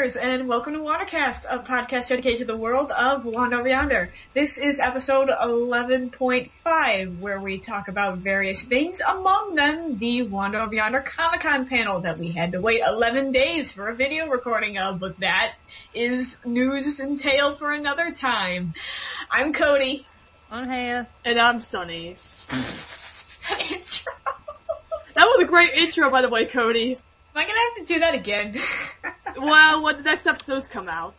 Wanders, and welcome to WanderCast, a podcast dedicated to the world of Wander Yonder. This is episode 11.5, where we talk about various things, among them the Wander Yonder Comic Con panel that we had to wait 11 days for a video recording of, but that is news and tale for another time. I'm Cody. I'm Hannah. And I'm Sunny. Intro. That was a great intro, by the way, Cody. Am I gonna have to do that again? Well, when the next episodes come out.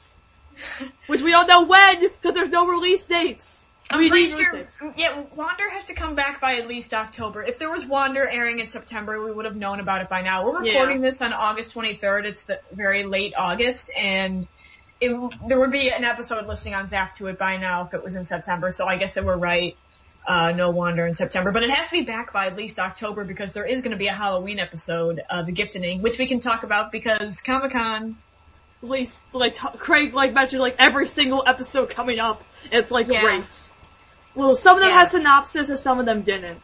Which we don't know when, because there's no release dates. I'm pretty sure, yeah, Wander has to come back by at least October. If there was Wander airing in September, we would have known about it by now. We're recording this on August 23rd. It's the very late August, and there would be an episode listing on Zap to it by now if it was in September, so I guess that we're right. No Wander in September, but it has to be back by at least October because there is going to be a Halloween episode, The Gifting, which we can talk about because Comic-Con, at least, Craig, mentioned, every single episode coming up. It's, great. Well, some of them had synopsis and some of them didn't.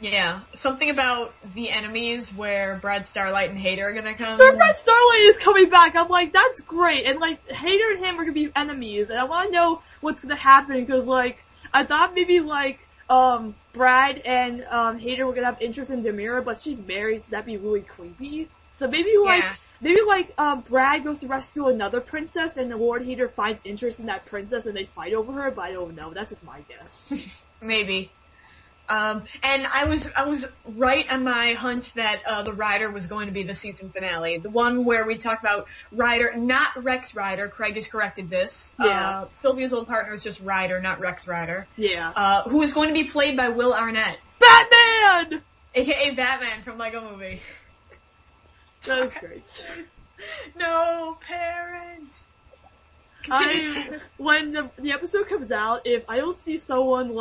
Yeah. Something about the enemies where Brad, Starlight, and Hater are gonna come. So Brad Starlight is coming back. I'm like, that's great. And, Hater and him are gonna be enemies, and I wanna know what's gonna happen, because, I thought maybe, Brad and, Hater were gonna have interest in Demira, but she's married, so that'd be really creepy. So maybe, Brad goes to rescue another princess, and the Lord Hater finds interest in that princess, and they fight over her, but I don't know. That's just my guess. Maybe. And I was right on my hunch that, the Rider was going to be the season finale. The one where we talked about Rider, not Rex Rider. Craig has corrected this. Yeah. Sylvia's old partner is just Rider, not Rex Rider. Yeah. Who is going to be played by Will Arnett. Batman! AKA Batman from Lego Movie. That was great. No parents! When the episode comes out, if I don't see someone,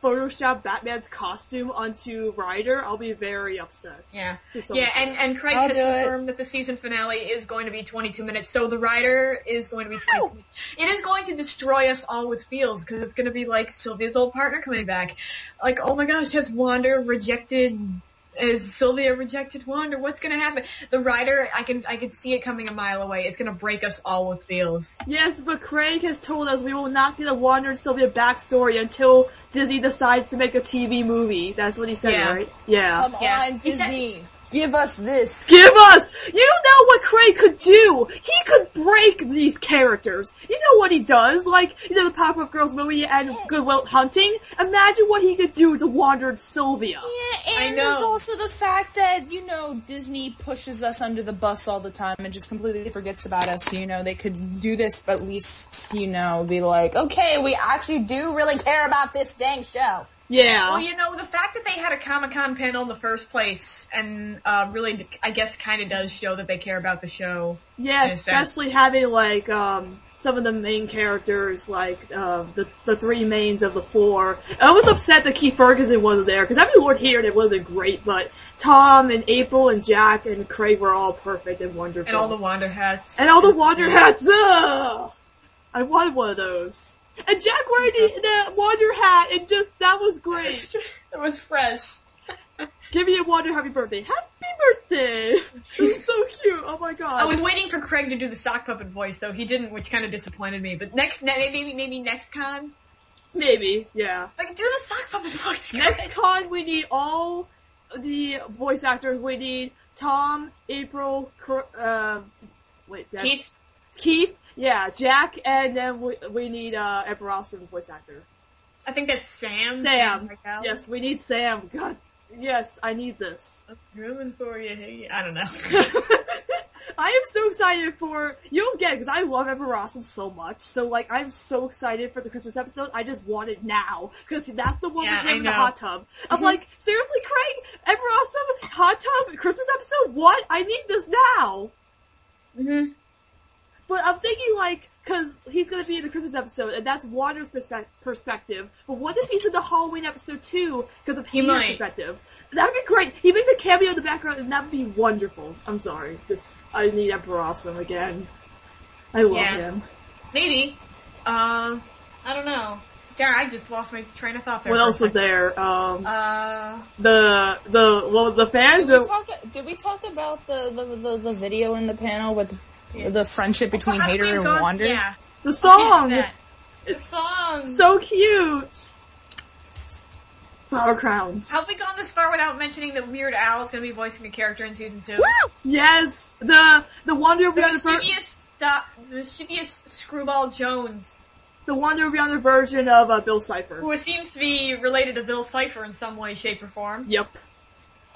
Photoshop Batman's costume onto Ryder, I'll be very upset. Yeah. Yeah, and Craig has confirmed that the season finale is going to be 22 minutes, so the Ryder is going to be 22 minutes. It is going to destroy us all with feels, because it's going to be like Sylvia's old partner coming back. Oh my gosh, has Sylvia rejected Wander? What's gonna happen? The Rider, I can see it coming a mile away. It's gonna break us all with feels. Yes, but Craig has told us we will not get a Wander and Sylvia backstory until Disney decides to make a TV movie. That's what he said, right? Yeah. Come on, Disney. Give us this. Give us! You know what Craig could do? He could break these characters. You know what he does? The Powerpuff Girls movie and Good Will Hunting? Imagine what he could do to Wander and Sylvia. Yeah, and there's also the fact that, Disney pushes us under the bus all the time and just completely forgets about us. So, they could do this, but at least, be like, okay, we actually do really care about this dang show. Yeah. Well, the fact that they had a Comic-Con panel in the first place, and, really, I guess kinda does show that they care about the show. Yeah, especially having, some of the main characters, the three mains of the four. I was upset that Keith Ferguson wasn't there, because Lord Hater, it wasn't great, but Tom and April and Jack and Craig were all perfect and wonderful. And all the Wander hats. And all the Wander hats! Ugh! I wanted one of those. And Jack wearing the Wander hat, and that was great. That was fresh. Give me a Wander happy birthday. Happy birthday! It was so cute, oh my god. I was waiting for Craig to do the sock puppet voice, though. He didn't, which kinda disappointed me. But maybe next con? Maybe, yeah. Do the sock puppet voice, Craig. Next con, we need all the voice actors. We need Tom, April, Keith, yeah, Jack, and then we need, Emperor Austin's voice actor. I think that's Sam. Sam. Yes, we need Sam. God, yes, I need this. I'm coming for you, hey. I don't know. I am so excited you don't get it, because I love Emperor Austin so much, so, I'm so excited for the Christmas episode, I just want it now, because that's the one with him in the hot tub. I'm like, seriously, Craig? Emperor Austin, hot tub, Christmas episode? What? I need this now! Mm-hmm. But I'm thinking, cause he's gonna be in the Christmas episode, and that's Wander's perspective. But what if he's in the Halloween episode too, because of Hater's perspective? That'd be great. He makes a cameo in the background, and that'd be wonderful. I'm sorry. I need Emperor Awesome again. I love him. Maybe. I don't know. Darn, I just lost my train of thought there. What else was there? The fans? Did we talk about the video in the panel with the friendship between Hater and Wander. Yeah. The song! The song! So cute! Flower crowns. Have we gone this far without mentioning that Weird Al is going to be voicing a character in season 2? Woo! Yes! The Wander will be on the mischievous Screwball Jones. The Wander will be on the version of Bill Cipher. Who seems to be related to Bill Cipher in some way, shape, or form. Yep.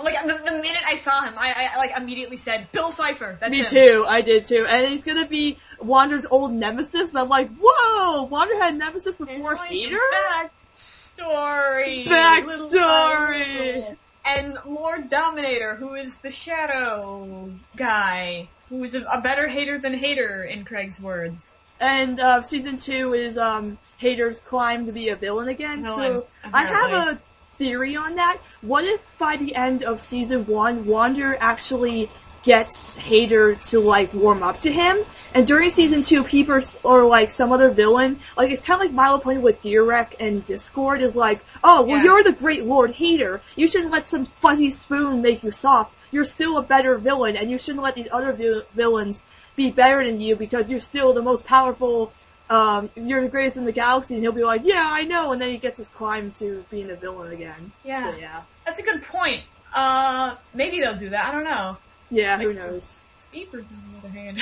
Like, the minute I saw him, I like, immediately said, Bill Cipher, that's Me him. too, I did too. And he's gonna be Wander's old nemesis, and I'm like, whoa! Wander had nemesis before Hater? Backstory! And Lord Dominator, who is the Shadow guy, who is a better hater than Hater, in Craig's words. And season 2 is Hater's climb to be a villain again. So I have a theory on that. What if by the end of season 1, Wander actually gets Hater to like warm up to him, and during season 2, Peepers or like some other villain, like it's kind of like My Little Pony with Direk and Discord, is like, oh well, you're the great Lord Hater. You shouldn't let some fuzzy spoon make you soft. You're still a better villain, and you shouldn't let these other villains be better than you because you're still the most powerful. You're the greatest in the galaxy, and he'll be like, yeah, I know, and then he gets his climb to being a villain again. Yeah. So, yeah. That's a good point. Maybe they'll do that, I don't know. Yeah, who knows. Beepers, on the other hand.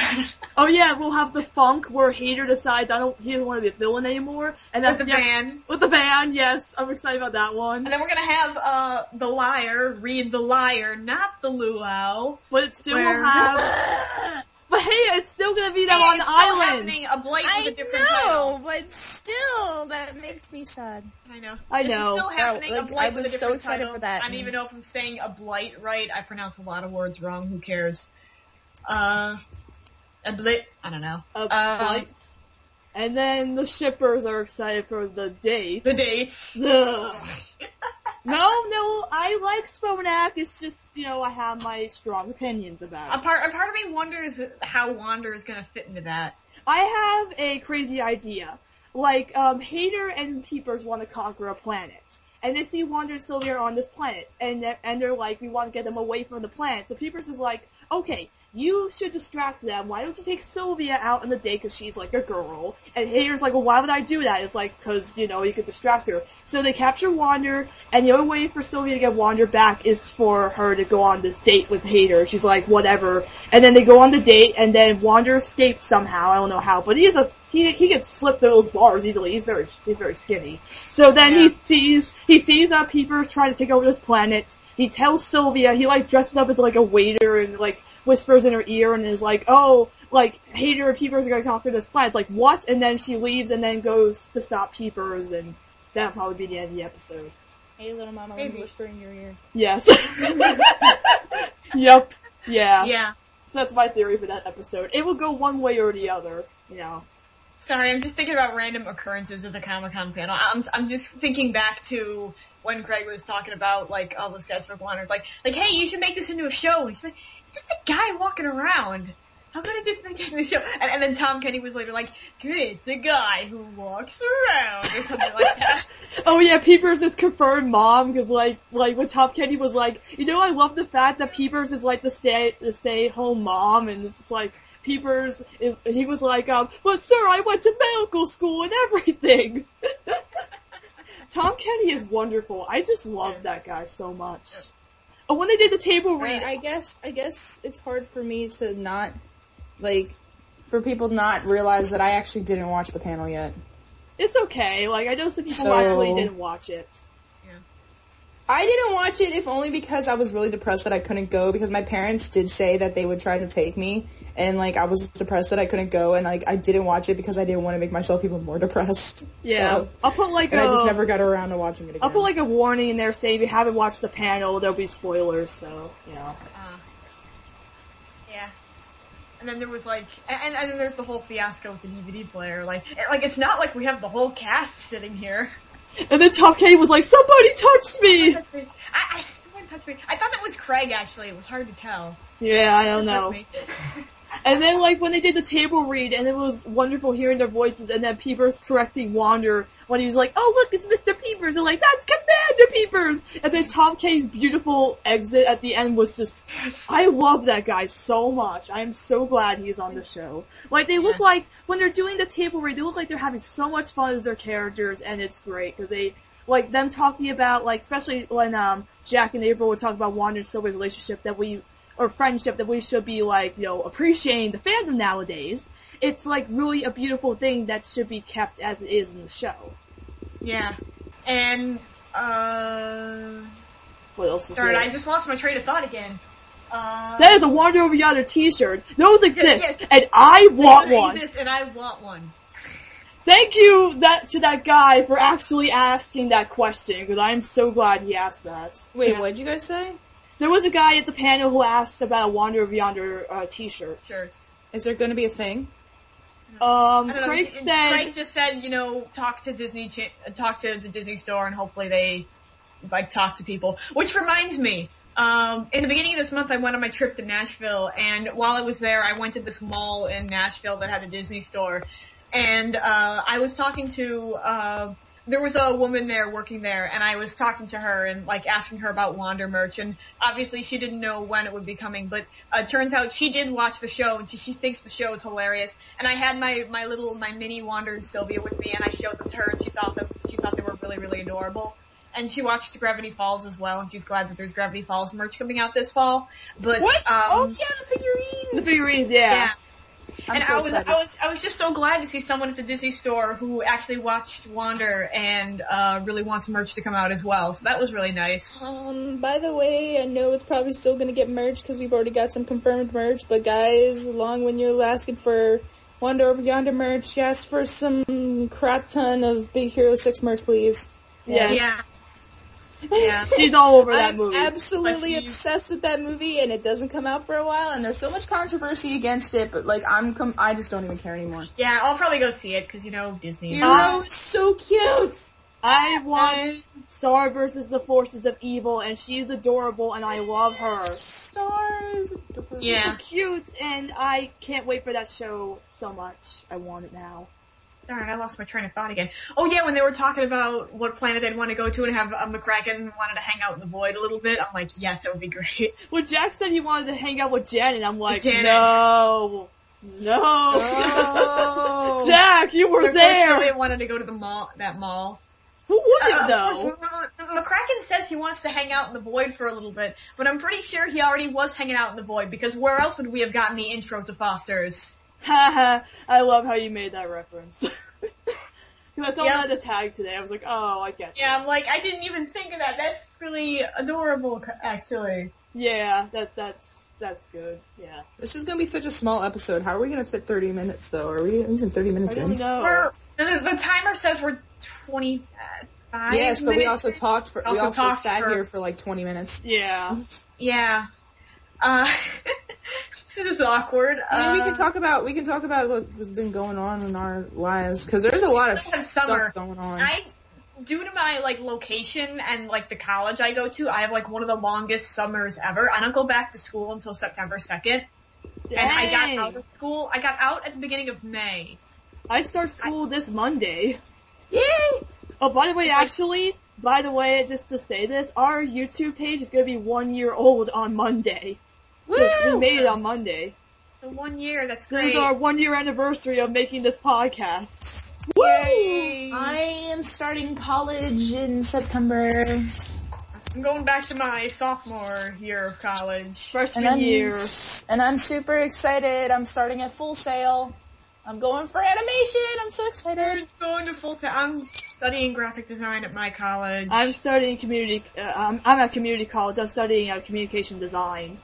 Oh yeah, we'll have the funk where Hater decides he doesn't want to be a villain anymore, and that's with the band. With the band, yes, I'm excited about that one. And then we're gonna have the Liar read the Liar, not the Luau. But it still will have. But hey, it's still gonna be them on the island. A Blight with a different title. But still, that makes me sad. I know. It's still happening. A Blight with a different so excited title. for that. I don't even know if I'm saying a Blight right. I pronounce a lot of words wrong. Who cares? A Blight. I don't know. A Blight. And then the shippers are excited for the date. The date. No, I like Sponak. It's just, I have my strong opinions about it. A part of me wonders how Wander is gonna fit into that. I have a crazy idea. Like, Hater and Peepers want to conquer a planet. And they see Wander and Sylvia on this planet. And they're like, we want to get them away from the planet. So Peepers is like, okay, you should distract them. Why don't you take Sylvia out on the date because she's like a girl? And Hater's like, well, why would I do that? It's like, because, you could distract her. So they capture Wander, and the only way for Sylvia to get Wander back is for her to go on this date with Hater. She's like, whatever. And then they go on the date, and then Wander escapes somehow. I don't know how, but he gets slipped through those bars easily. He's very skinny. So then he sees Peepers trying to take over this planet. He tells Sylvia, he like dresses up as like a waiter and like whispers in her ear and is like, oh, like, Hater and Peepers are gonna conquer this planet. It's like, what? And then she leaves and then goes to stop Peepers, and that'll probably be the end of the episode. Hey, little mama, let me whisper in your ear. Yes. Yep. Yeah. Yeah. So that's my theory for that episode. It will go one way or the other, Sorry, I'm just thinking about random occurrences of the Comic Con panel. I'm just thinking back to when Craig was talking about, like, all the sets for Blonders. Like, hey, you should make this into a show. He's like, just a guy walking around. How could I just make it into a show? And then Tom Kenny was later like, good, it's a guy who walks around, or something like that. Oh yeah, Peepers is confirmed mom, because like when Tom Kenny was like, I love the fact that Peepers is like the stay-at-home mom, and it's like, Peepers he was like, well sir, I went to medical school and everything. Tom Kenny is wonderful. I just love that guy so much. Oh, when they did the table read, I guess it's hard for me to not, for people to not realize that I actually didn't watch the panel yet. It's okay. Like, I know some people actually didn't watch it. Yeah. I didn't watch it if only because I was really depressed that I couldn't go, because my parents did say that they would try to take me, and I was depressed that I couldn't go, and I didn't watch it because I didn't want to make myself even more depressed. Yeah. So, I'll put I just never got around to watching it again. I'll put a warning in there saying if you haven't watched the panel, there'll be spoilers, so, Yeah. And then there was and then there's the whole fiasco with the DVD player. It's not like we have the whole cast sitting here. And then Tom Kenny was like, somebody touched me! Someone touched me. I thought that was Craig, actually. It was hard to tell. Yeah, I don't know. And then, like, when they did the table read, and it was wonderful hearing their voices, and then Peepers correcting Wander when he was like, oh, look, it's Mr. Peepers, and like, that's Commander Peepers! And then Tom K's beautiful exit at the end was just, I love that guy so much. I am so glad he's on the show. Like, they look like, when they're doing the table read, they look like they're having so much fun as their characters, and it's great, because they, like, them talking about, like, especially when, Jack and April would talk about Wander and Silver's relationship or friendship that we should be, like, you know, appreciating the fandom nowadays. It's, like, really a beautiful thing that should be kept as it is in the show. Yeah. And, what else was darn, there? I just lost my train of thought again. That is a Wander Over Yonder t-shirt. Those exist, and I want one. Exist, and I want one. Thank you to that guy for actually asking that question, because I'm so glad he asked that. Wait, what'd you guys say? There was a guy at the panel who asked about a Wander Over Yonder t-shirt. Shirts. Is there gonna be a thing? Craig just said, you know, talk to the Disney store and hopefully they, like, talk to people. Which reminds me, in the beginning of this month I went on my trip to Nashville, and while I was there I went to this mall in Nashville that had a Disney store, and, I was talking to, there was a woman there working there, and I was talking to her and, like, asking her about Wander merch, and obviously she didn't know when it would be coming, but turns out she did watch the show, and she thinks the show is hilarious, and I had my mini Wander and Sylvia with me, and I showed them to her, and she thought they were really, really adorable. And she watched Gravity Falls as well, and she's glad that there's Gravity Falls merch coming out this fall. But what? Oh yeah, the figurines! The figurines, yeah. And I was just so glad to see someone at the Disney store who actually watched Wander and really wants merch to come out as well. So that was really nice. By the way, I know it's probably still gonna get merch because we've already got some confirmed merch. But guys, along when you're asking for Wander Over Yonder merch, ask for some crap ton of Big Hero 6 merch, please. Yeah. Yeah, she's all over that movie. I'm absolutely obsessed with that movie, and it doesn't come out for a while, and there's so much controversy against it, but, like, I just don't even care anymore. Yeah, I'll probably go see it, because, you know, Disney. Hero is so cute! I want Star versus the Forces of Evil, and she's adorable, and I love her. Star is adorable. Yeah. She's so cute, and I can't wait for that show so much. I want it now. Darn, I lost my train of thought again. Oh yeah, when they were talking about what planet they'd want to go to and have McCracken wanted to hang out in the void a little bit, I'm like, yes, that would be great. Well, Jack said he wanted to hang out with Janet, I'm like, Janet. No. Jack, you were there. They wanted to go to the mall, that mall. Who wouldn't, though? McCracken says he wants to hang out in the void for a little bit, but I'm pretty sure he already was hanging out in the void, because where else would we have gotten the intro to Foster's? Haha, I love how you made that reference. That's all I had to tag today. I was like, oh, I get you. Yeah, I'm like, I didn't even think of that. That's really adorable, actually. Yeah, that's good. Yeah. This is gonna be such a small episode. How are we gonna fit 30 minutes, though? Are we even 30 minutes in? I don't know. The timer says we're 25 Yes, but we also talked for, we also sat for, here for like 20 minutes. Yeah. Yeah. This is awkward. I mean, we can talk about what's been going on in our lives, because there's a lot of stuff going on. Due to my, like, location and, like, the college I go to, I have, like, one of the longest summers ever. I don't go back to school until September 2nd. Dang. And I got out of school. I got out at the beginning of May. I start school this Monday. Yay! Oh, by the way, just to say this, our YouTube page is gonna be 1 year old on Monday. Woo! We made it on Monday. So 1 year, that's great. great. This is our 1 year anniversary of making this podcast. Woo! I am starting college in September. I'm going back to my sophomore year of college. Freshman year. And I'm super excited. I'm starting at Full Sail. I'm going for animation. I'm so excited. Going to Full Sail. I'm studying graphic design at my college. I'm studying I'm at community college. I'm studying communication design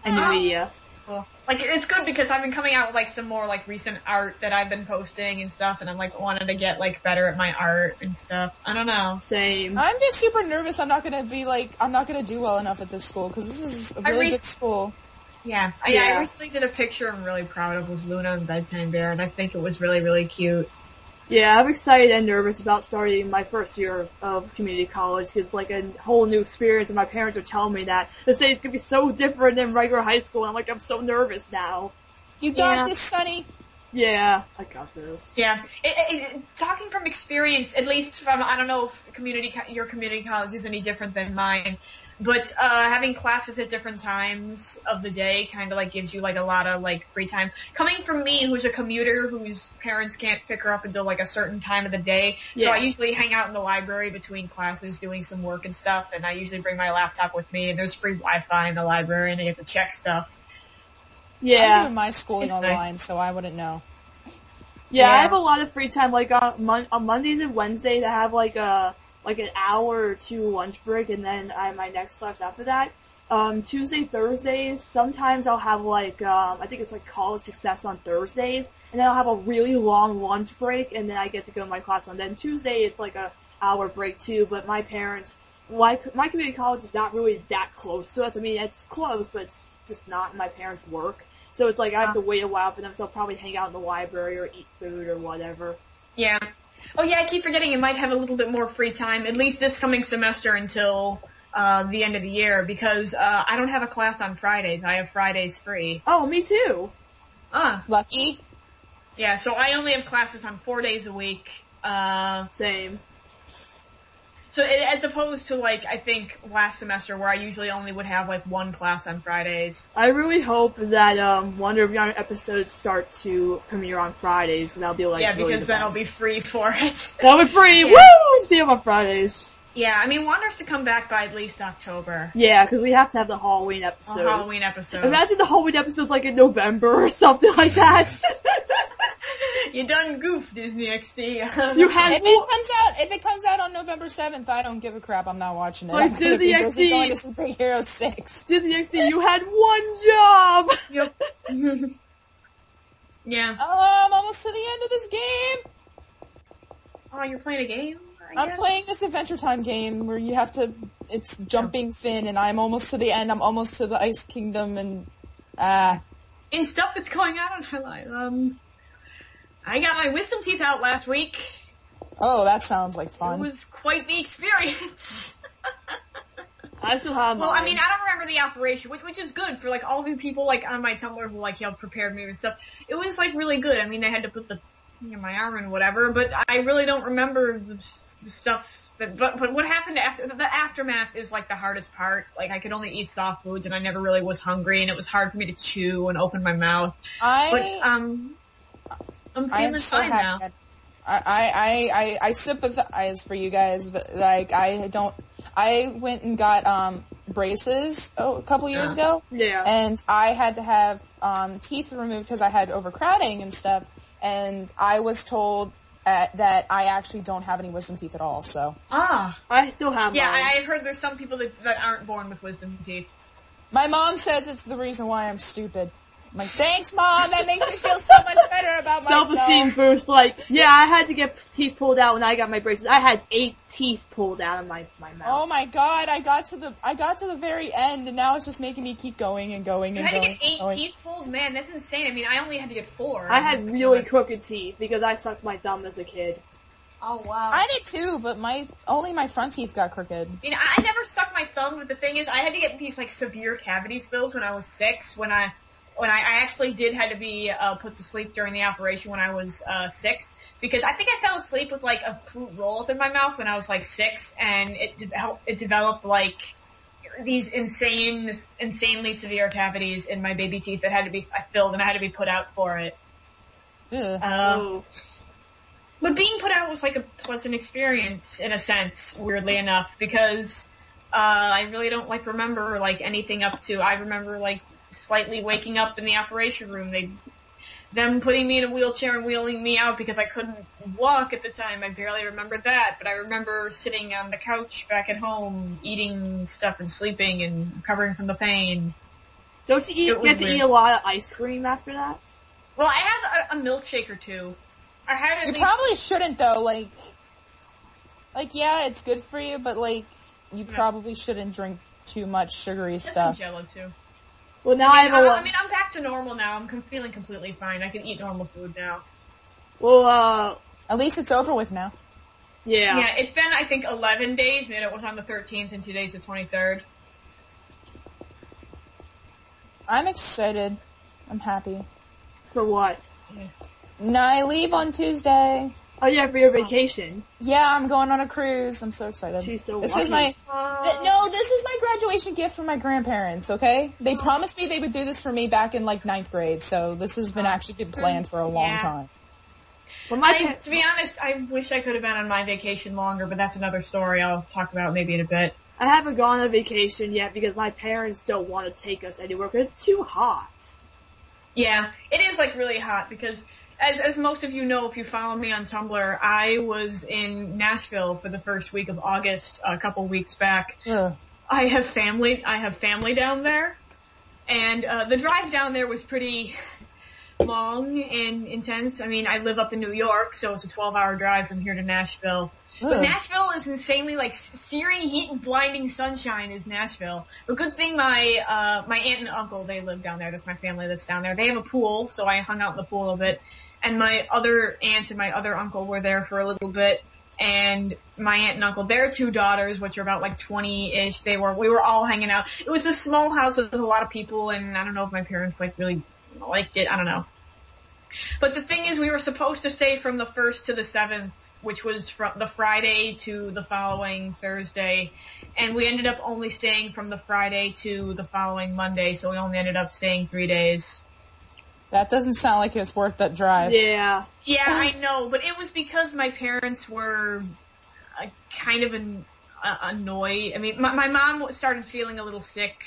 and new media. Cool. Like, it's good because I've been coming out with, like, some more, like, recent art that I've been posting and stuff, and I'm, like, wanting to get, like, better at my art and stuff. I don't know. Same. I'm just super nervous I'm not gonna do well enough at this school, because this is a really good school. Yeah. I recently did a picture I'm really proud of with Luna and Bedtime Bear, and I think it was really, really cute. Yeah, I'm excited and nervous about starting my first year of community college, because it's like a whole new experience, and my parents are telling me that. They say it's gonna be so different than regular high school, and I'm like, I'm so nervous now. You got this, Sonny. Yeah, I got this. Yeah. Talking from experience, at least from, I don't know if your community college is any different than mine, but having classes at different times of the day kind of like gives you like a lot of like free time. Coming from me, who's a commuter, whose parents can't pick her up until like a certain time of the day, so I usually hang out in the library between classes doing some work and stuff, and I usually bring my laptop with me, and there's free Wi-Fi in the library, and I get to check stuff. Yeah. I'm doing my schooling online, so I wouldn't know. Yeah, I have a lot of free time, like on Mondays and Wednesdays I have like an hour or two lunch break, and then I have my next class after that. Tuesday, Thursdays, sometimes I'll have like, I think it's like college success on Thursdays, and then I'll have a really long lunch break, and then I get to go to my class on. Then Tuesday it's like a hour break too, but my parents, my community college is not really that close to us. I mean, it's close, but it's just not my parents' work. So it's like I have to wait a while for them, so I'll probably hang out in the library or eat food or whatever. Yeah. Oh yeah, I keep forgetting I might have a little bit more free time, at least this coming semester until the end of the year, because I don't have a class on Fridays. I have Fridays free. Oh, me too. Lucky. Yeah, so I only have classes on 4 days a week. Same. So as opposed to like, I think last semester where I usually only would have like one class on Fridays. I really hope that Wonder of Yonder episodes start to premiere on Fridays, because that'll be like really because then I'll be free for it. That'll be free! Yeah. Woo! See them on Fridays. Yeah, I mean, Wander's to come back by at least October. Yeah, because we have to have the Halloween episode. Imagine the Halloween episode's like in November or something like that. You done goofed, Disney XD. If it comes out on November 7th, I don't give a crap. I'm not watching it. Like Disney XD going to Superhero 6. Disney XD, you had one job. Yep. Yeah. Oh, I'm almost to the end of this game. Oh, you're playing a game? I'm playing this Adventure Time game where you have to, it's jumping Finn, and I'm almost to the end. I'm almost to the Ice Kingdom, and in stuff that's going out on Highlight, I got my wisdom teeth out last week. Oh, that sounds like fun. It was quite the experience. I still have mine. Well, I mean, I don't remember the operation, which is good for like all the people like on my Tumblr who like prepared me and stuff. It was like really good. I mean, they had to put the my arm and whatever, but I really don't remember the stuff that. But what happened after the aftermath is like the hardest part. Like I could only eat soft foods, and I never really was hungry, and it was hard for me to chew and open my mouth. I'm feeling fine now. I sympathize for you guys, but like I went and got braces a couple years ago. Yeah. And I had to have teeth removed because I had overcrowding and stuff, and I was told that I actually don't have any wisdom teeth at all, so. I still have mine. I've heard there's some people that aren't born with wisdom teeth. My mom says it's the reason why I'm stupid. I'm like, thanks, Mom, that makes me feel so much better about myself. Self-esteem boost, like, yeah, I had to get teeth pulled out when I got my braces. I had 8 teeth pulled out of my mouth. Oh my god, I got to the very end, and now it's just making me keep going and going and going. You had to get 8 teeth pulled? Man, that's insane. I mean, I only had to get 4. I had really crooked teeth because I sucked my thumb as a kid. Oh wow. I did too, but only my front teeth got crooked. I mean, I never sucked my thumb, but the thing is, I had to get these like severe cavity spills when I was 6, when I actually did had to be put to sleep during the operation when I was 6, because I think I fell asleep with like a fruit roll up in my mouth when I was like 6, and it developed like these insanely severe cavities in my baby teeth that had to be filled, and I had to be put out for it. But being put out was like a pleasant experience in a sense, weirdly enough, because I really don't like remember like anything up to. I remember like slightly waking up in the operation room, them putting me in a wheelchair and wheeling me out because I couldn't walk at the time. I barely remembered that, but I remember sitting on the couch back at home, eating stuff and sleeping and recovering from the pain. Don't you get to eat a lot of ice cream after that? Well, I had a milkshake or two. I had You probably shouldn't though, like yeah, it's good for you, but like, you probably shouldn't drink too much sugary stuff. Jello too. Well, now I mean, I'm back to normal now. I'm feeling completely fine. I can eat normal food now. Well, at least it's over with now. Yeah. Yeah, it's been, I think, 11 days, and it was on the 13th, and today's the 23rd. I'm excited. I'm happy. For what? No, I leave on Tuesday. Oh yeah, for your vacation. Yeah, I'm going on a cruise. I'm so excited. She's so this lucky. is my this is my graduation gift from my grandparents, okay? They promised me they would do this for me back in like 9th grade, so this has been actually been planned for a long time. Well, to be honest, I wish I could have been on my vacation longer, but that's another story I'll talk about maybe in a bit. I haven't gone on vacation yet because my parents don't want to take us anywhere because it's too hot. Yeah, it is like really hot because as most of you know, if you follow me on Tumblr, I was in Nashville for the first week of August a couple weeks back. Yeah. I have family down there, and the drive down there was pretty long and intense. I mean, I live up in New York, so it's a 12-hour drive from here to Nashville. But Nashville is insanely, like, searing heat and blinding sunshine is Nashville. The good thing my aunt and uncle, they live down there. That's my family that's down there. They have a pool, so I hung out in the pool a bit. And my other aunt and my other uncle were there for a little bit. And my aunt and uncle, their 2 daughters, which are about like 20-ish, we were all hanging out. It was a small house with a lot of people, and I don't know if my parents, like, really liked it. I don't know. But the thing is, we were supposed to stay from the 1st to the 7th, which was from the Friday to the following Thursday, and we ended up only staying from the Friday to the following Monday, so we only ended up staying 3 days. That doesn't sound like it's worth that drive. Yeah. Yeah, I know, but it was because my parents were kind of annoyed. I mean, my mom started feeling a little sick,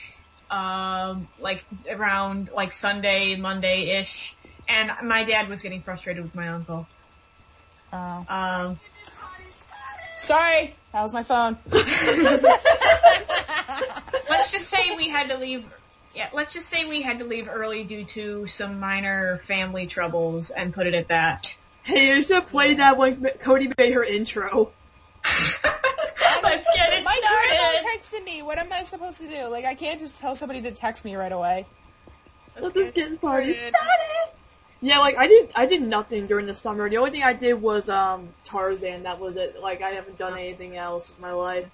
like around like Sunday, Monday-ish, and my dad was getting frustrated with my uncle. Oh. Sorry, that was my phone. Let's just say we had to leave. Yeah, let's just say we had to leave early due to some minor family troubles, and put it at that. Hey, you should play that when Cody made her intro. Let's get it My started. grandma texted me. What am I supposed to do? Like, I can't just tell somebody to text me right away. Let's get this party started. Yeah, like, I did nothing during the summer. The only thing I did was, Tarzan. That was it. Like, I haven't done anything else with my life.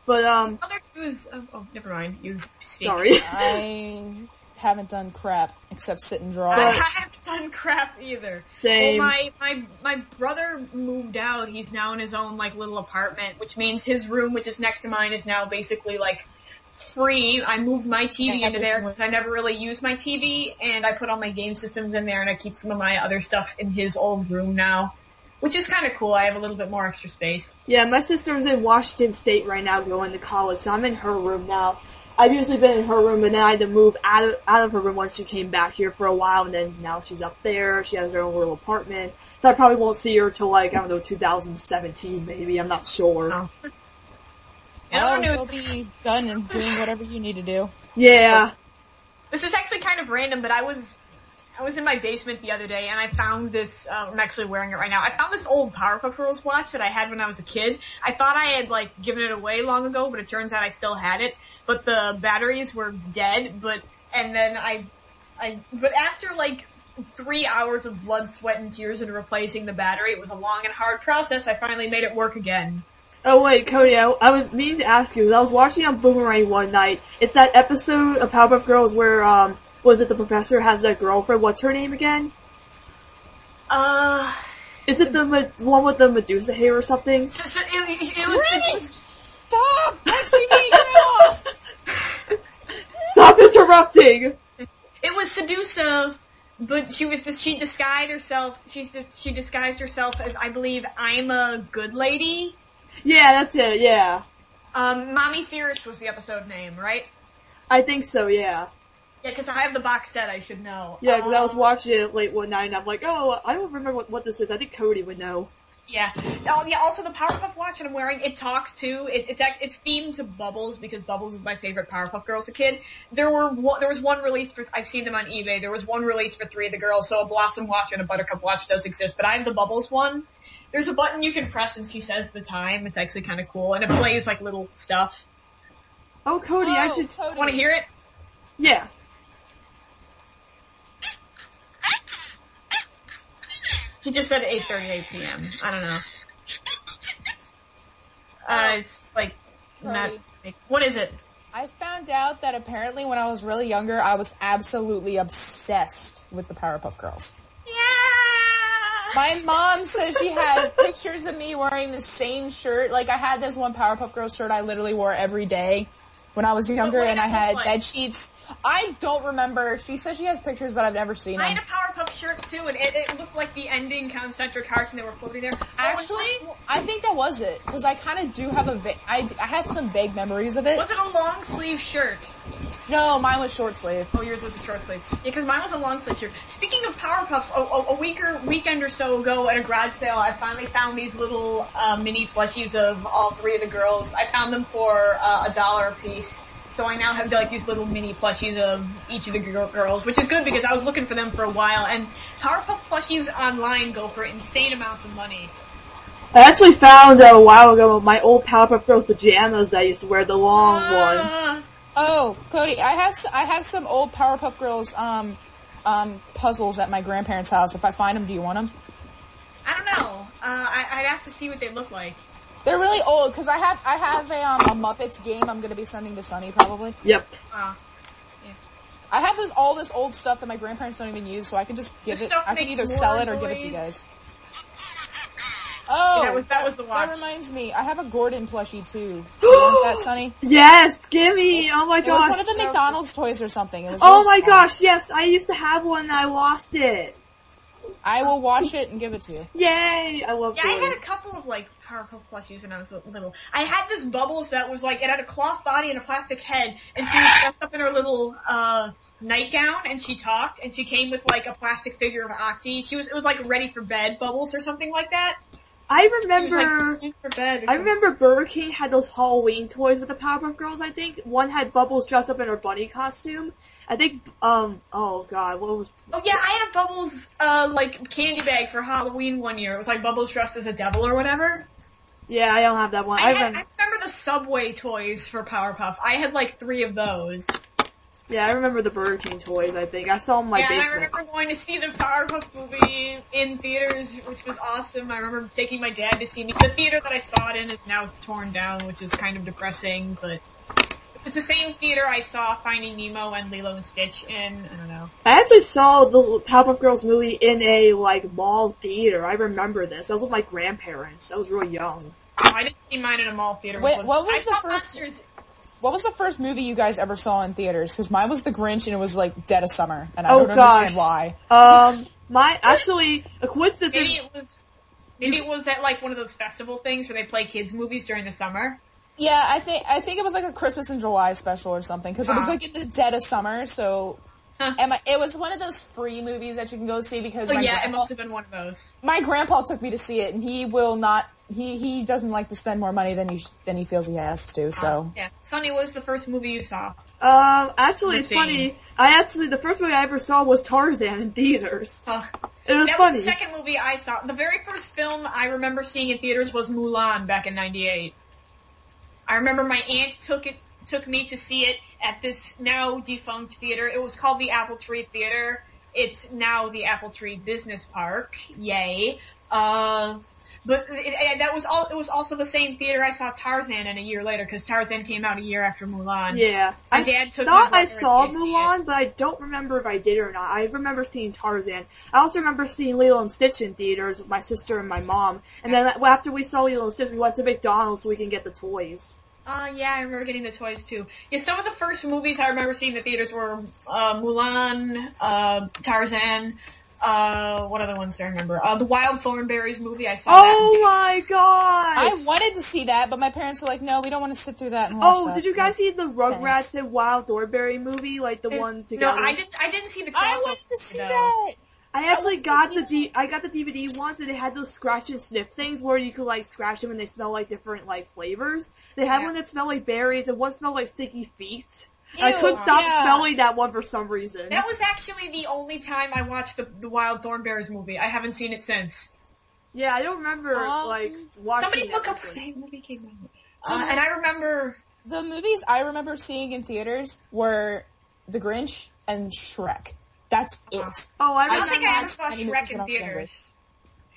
But, Other news. Oh, never mind. You speak. Sorry. I haven't done crap except sit and draw. I haven't done crap either. Same. Well, my brother moved out. He's now in his own, like, little apartment, which means his room, which is next to mine, is now basically, like, free. I moved my TV into there because I never really use my TV, and I put all my game systems in there, and I keep some of my other stuff in his old room now, which is kind of cool. I have a little bit more extra space. Yeah, my sister's in Washington State right now going to college, so I'm in her room now. I've usually been in her room, and then I had to move out of her room once she came back here for a while, and then now she's up there. She has her own little apartment. So I probably won't see her till, like, I don't know, 2017 maybe. I'm not sure. Oh. You'll be done and doing whatever you need to do. Yeah. This is actually kind of random, but I was in my basement the other day, and I found this, I'm actually wearing it right now. I found this old Powerpuff Girls watch that I had when I was a kid. I thought I had, like, given it away long ago, but it turns out I still had it. But the batteries were dead, but after, like, 3 hours of blood, sweat, and tears into replacing the battery, it was a long and hard process. I finally made it work again. Oh wait, Cody, I was meaning to ask you, 'cause I was watching on Boomerang one night. It's that episode of Powerpuff Girls where, was it the professor has that girlfriend? What's her name again? Is it the one with the Medusa hair or something? It was Stop! That's me being off! Stop interrupting! It was Sedusa, but she disguised herself. She disguised herself as, I believe, I'm a good lady. Yeah, that's it, yeah. Mommy Theorist was the episode name, right? I think so, yeah. Yeah, because I have the box set, I should know. Yeah, because I was watching it late one night and I'm like, oh, I don't remember what this is. I think Cody would know. Yeah. Oh, yeah, also the Powerpuff watch that I'm wearing, it talks too. It's themed to Bubbles because Bubbles is my favorite Powerpuff Girl as a kid. There was one released for, I've seen them on eBay, there was one released for 3 of the girls, so a Blossom watch and a Buttercup watch does exist, but I have the Bubbles one. There's a button you can press and she says the time. It's actually kind of cool, and it plays like little stuff. Oh, Cody, I should... Want to hear it? Yeah. He just said 8:38 p.m. I don't know. It's like not. What is it? I found out that apparently when I was really younger, I was absolutely obsessed with the Powerpuff Girls. Yeah! My mom says she has pictures of me wearing the same shirt. Like, I had this one Powerpuff Girls shirt I literally wore every day when I was younger, and I had bed sheets. I don't remember. She says she has pictures, but I've never seen them. I had a Powerpuff shirt too, and it looked like the ending Concentric Hearts, and they were floating there. Actually, I think that was it, because I kind of do have I had some vague memories of it. Was it a long sleeve shirt? No, mine was short sleeve. Oh, yours was a short sleeve. Yeah, because mine was a long sleeve shirt. Speaking of Powerpuff, a weekend or so ago at a garage sale, I finally found these little mini plushies of all three of the girls. I found them for $1 a piece. So I now have like these little mini plushies of each of the girls, which is good because I was looking for them for a while. And Powerpuff plushies online go for insane amounts of money. I actually found a while ago my old Powerpuff Girls pajamas that I used to wear, the long one. Oh, Cody, I have some old Powerpuff Girls puzzles at my grandparents' house. If I find them, do you want them? I don't know. I'd have to see what they look like. They're really old because I have a Muppets game I'm gonna be sending to Sunny probably. Yep. Yeah. I have all this old stuff that my grandparents don't even use, so I can just give it. I can either sell it or give it to you guys. Oh, yeah, that was the watch. That reminds me, I have a Gordon plushie too. You want that, Sunny? Yes, gimme! Oh my gosh. It was one of the McDonald's toys or something. It was oh my gosh, yes, I used to have one and I lost it. I will wash it and give it to you. Yay! I love I had a couple of like Powerpuff plushies when I was little. I had this Bubbles that was like, it had a cloth body and a plastic head, and she was dressed up in her little nightgown, and she talked, and she came with like a plastic figure of Octi. It was like ready for bed Bubbles or something like that. I remember, for bed I remember Burger King had those Halloween toys with the Powerpuff Girls, I think. One had Bubbles dressed up in her bunny costume. I think, oh god, what was... Oh yeah, I had a Bubbles, like, candy bag for Halloween one year. It was like Bubbles dressed as a devil or whatever. Yeah, I don't have that one. I remember the Subway toys for Powerpuff. I had like 3 of those. Yeah, I remember the Burger King toys, I think. I saw them in my basement. Yeah, I remember going to see the Powerpuff movie in theaters, which was awesome. I remember taking my dad to see me. The theater that I saw it in is now torn down, which is kind of depressing, but it was the same theater I saw Finding Nemo and Lilo and Stitch in. I don't know. I actually saw the Powerpuff Girls movie in a, like, mall theater. I remember this. I was with my grandparents. I was really young. Oh, I didn't see mine in a mall theater. Wait, what was the first movie you guys ever saw in theaters? Because mine was The Grinch, and it was like dead of summer, and I don't understand why. Actually, a coincidence. Maybe it was that like one of those festival things where they play kids movies during the summer. Yeah, I think it was like a Christmas in July special or something, because it was like in the dead of summer. So, it was one of those free movies that you can go see because. Oh yeah, it must have been one of those. My grandpa took me to see it, and he will not. He doesn't like to spend more money than he feels he has to, so. Yeah. Sunny, what was the first movie you saw? Actually, it's funny. The first movie I ever saw was Tarzan in theaters. It was funny. That was the second movie I saw. The very first film I remember seeing in theaters was Mulan back in '98. I remember my aunt took me to see it at this now defunct theater. It was called the Apple Tree Theater. It's now the Apple Tree Business Park. Yay. But it was also the same theater I saw Tarzan in a year later, because Tarzan came out a year after Mulan. Yeah. My dad took I saw Mulan, but I don't remember if I did or not. I remember seeing Tarzan. I also remember seeing Lilo and Stitch in theaters with my sister and my mom. And then after we saw Lilo and Stitch, we went to McDonald's so we can get the toys. Yeah, I remember getting the toys too. Yeah, some of the first movies I remember seeing in the theaters were, Mulan, Tarzan, what other ones do I remember? The Wild Thornberrys movie, I saw that. Oh my god! I wanted to see that, but my parents were like, no, we don't want to sit through that and watch that. Oh, did you guys see the Rugrats and Wild Thornberry movie? Like the one together? No, I didn't see the crossover. I wanted to see that! I actually got I got the DVD once, and they had those scratch and sniff things where you could like scratch them and they smell like different like flavors. They had one that smelled like berries and one smelled like sticky feet. Ew, I couldn't stop smelling that one for some reason. That was actually the only time I watched the Wild Thornberrys movie. I haven't seen it since. Yeah, I don't remember like watching. Somebody look up when that movie came out. And I remember the movies I remember seeing in theaters were The Grinch and Shrek. That's it. Oh, I don't think I ever saw Shrek in theaters.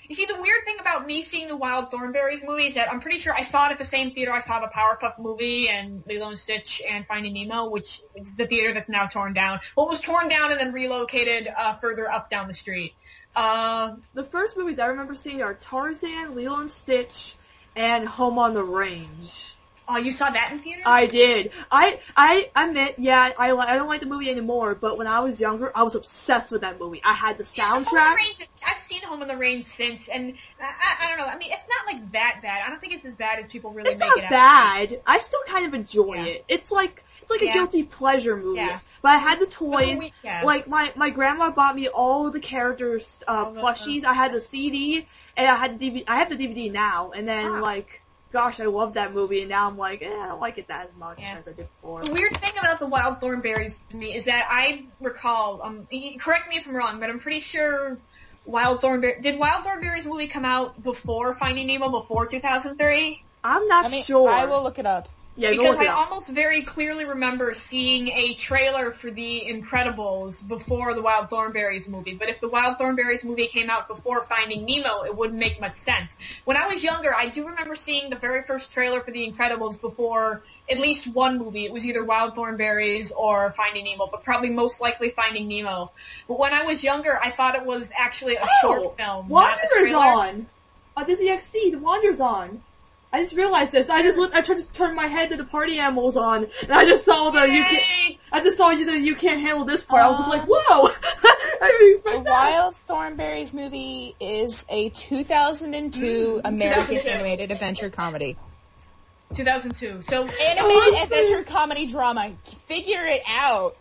You see, the weird thing about me seeing the Wild Thornberrys movie is that I'm pretty sure I saw it at the same theater I saw the Powerpuff movie and Lilo and Stitch and Finding Nemo, which is the theater that's now torn down. Well, it was torn down and then relocated further up down the street. The first movies I remember seeing are Tarzan, Lilo and Stitch, and Home on the Range. Oh, you saw that in theater? I did. I admit, yeah, I don't like the movie anymore, but when I was younger, I was obsessed with that movie. I had the soundtrack. Home on the Range, I've seen Home on the Range since, and I don't know, I mean, it's not like that bad. I don't think it's as bad as people really make it out. It's not bad. I still kind of enjoy it. It's like a guilty pleasure movie. Yeah. But I had the toys. Like, my grandma bought me all the characters, plushies. I had the CD, and I had the DVD. I have the DVD now, and then, gosh, I love that movie, and now I'm like, I don't like it that as much as I did before. The weird thing about the Wild Thornberrys to me is that I recall, correct me if I'm wrong, but I'm pretty sure did Wild Thornberrys movie come out before Finding Nemo, before 2003? I'm not sure. I will look it up. Yeah, because I almost very clearly remember seeing a trailer for The Incredibles before the Wild Thornberrys movie. But if the Wild Thornberrys movie came out before Finding Nemo, it wouldn't make much sense. When I was younger, I do remember seeing the very first trailer for The Incredibles before at least one movie. It was either Wild Thornberrys or Finding Nemo, but probably most likely Finding Nemo. But when I was younger, I thought it was actually a short film, not a trailer. Wander's on! On Disney XD, the Wander's on! I just realized this. I tried to turn my head to the party animals on, and I just saw you can't handle this part. I was like, whoa! I didn't expect that. Wild Thornberrys movie is a 2002 American animated adventure comedy. 2002. So animated adventure comedy drama. Figure it out.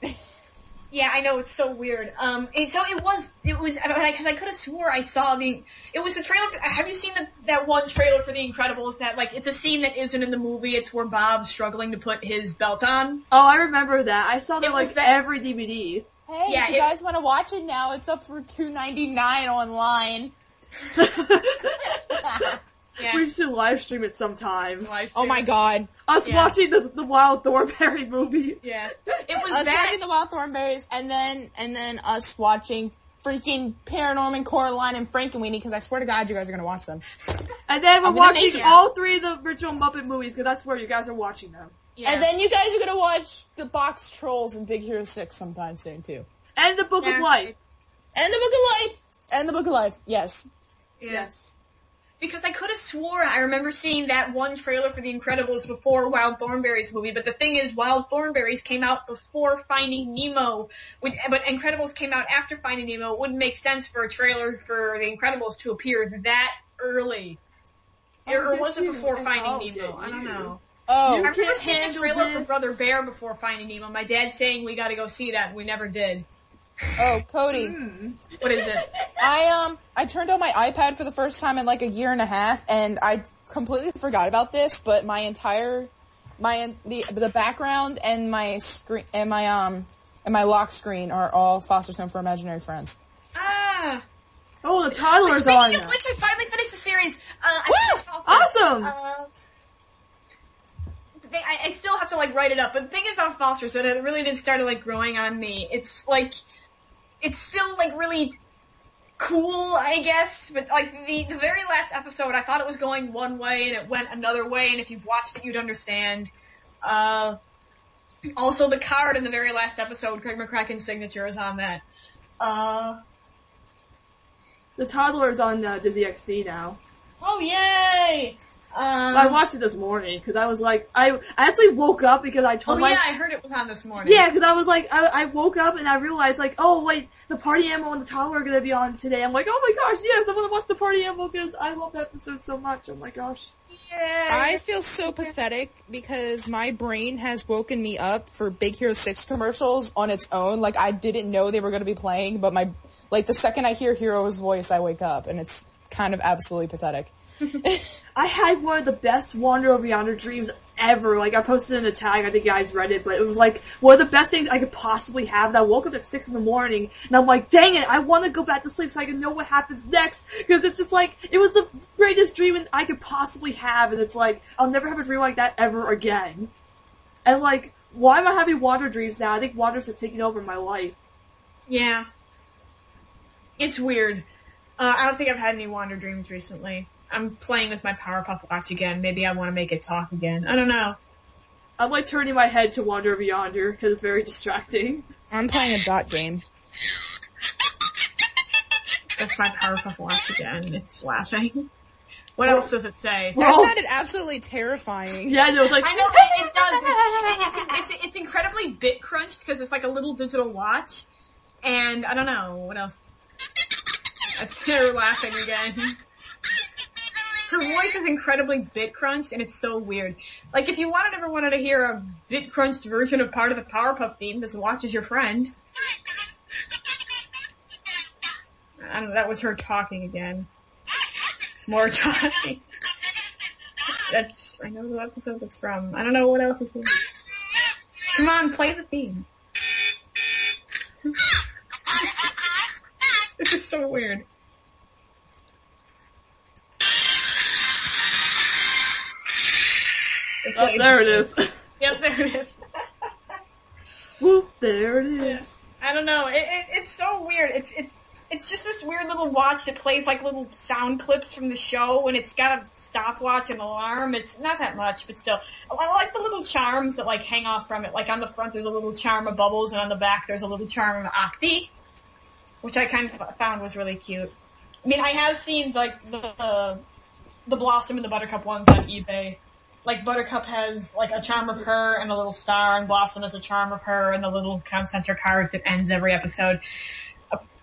Yeah, I know, it's so weird. So it was, because I could have swore I saw it was the trailer, have you seen that one trailer for The Incredibles that, it's a scene that isn't in the movie, it's where Bob's struggling to put his belt on? Oh, I remember that. I saw that, every DVD. Hey, if you guys want to watch it now, it's up for $2.99 online. Yeah. We should live stream it sometime. Oh my god. Us watching the Wild Thornberry movie. Yeah. It was us watching the Wild Thornberrys, and then us watching freaking Paranorman, Coraline, and Frankenweenie, because I swear to god you guys are gonna watch them. And then we're watching all three of the original Muppet movies, because that's where you guys are watching them. Yeah. And then you guys are gonna watch the Box Trolls and Big Hero 6 sometime soon, too. And the Book of Life. And the Book of Life! And the Book of Life, yes. Yes. Because I could have swore I remember seeing that one trailer for The Incredibles before Wild Thornberrys movie, but the thing is, Wild Thornberrys came out before Finding Nemo, but Incredibles came out after Finding Nemo. It wouldn't make sense for a trailer for The Incredibles to appear that early. Or was it before Finding Nemo? I don't know. Oh, I remember seeing a trailer for Brother Bear before Finding Nemo. My dad saying we gotta go see that, and we never did. Oh, Cody. What is it? I turned on my iPad for the first time in a year and a half, and I completely forgot about this, but the background and my screen, and my lock screen are all Foster's Home for Imaginary Friends. Ah! Oh, the toddler's on. Speaking of which, I finally finished the series. Awesome! I still have to write it up, but the thing about Foster, so that it really did start growing on me. It's still really cool, I guess, but the very last episode, I thought it was going one way and it went another way, and if you've watched it, you'd understand. Also, the card in the very last episode, Craig McCracken's signature is on that. The toddler's on Disney XD now. Oh, yay! I watched it this morning, because I was I actually woke up because I told I heard it was on this morning. Yeah, because I was I woke up and I realized the party animal and the toddler are going to be on today. I'm like, oh my gosh, yes, I want to watch the party animal because I love that episode so much. Oh my gosh. Yeah. I feel so pathetic because my brain has woken me up for Big Hero 6 commercials on its own. I didn't know they were going to be playing, but the second I hear Hero's voice, I wake up, and it's kind of absolutely pathetic. I had one of the best Wander Over Yonder dreams ever. I posted in the tag, I think you guys read it, but it was one of the best things I could possibly have. And I woke up at 6 a.m, and I'm like, dang it, I want to go back to sleep so I can know what happens next, because it's just it was the greatest dream I could possibly have, and it's I'll never have a dream like that ever again. And why am I having Wander dreams now? I think Wander's just taking over my life. Yeah. It's weird. I don't think I've had any Wander dreams recently. I'm playing with my Powerpuff Watch again. Maybe I want to make it talk again. I don't know. I'm like turning my head to Wander of Yonder because it's very distracting. I'm playing a dot game. That's my Powerpuff Watch again. It's laughing. What else does it say? That sounded absolutely terrifying. Yeah, no, it's like... I know, it does. It's incredibly bit crunched because it's like a little digital watch. And I don't know, what else? That's her laughing again. Her voice is incredibly bit crunched and it's so weird. Like if you ever wanted to hear a bit crunched version of part of the Powerpuff theme, this watch is your friend. I don't know, that was her talking again. More talking. I know the episode that's from. I don't know what else it's in. Come on, play the theme. This is so weird. Oh, there it is. Yep, there it is. Whoop, there it is. Yeah. I don't know. It's so weird. It's just this weird little watch that plays like little sound clips from the show, and it's got a stopwatch and alarm. It's not that much, but still. I like the little charms that like hang off from it. Like on the front there's a little charm of Bubbles, and on the back there's a little charm of Octi, which I kind of found was really cute. I mean, I have seen like the Blossom and the Buttercup ones on eBay. Like Buttercup has like a charm of her and a little star, and Blossom has a charm of her and the little center card that ends every episode.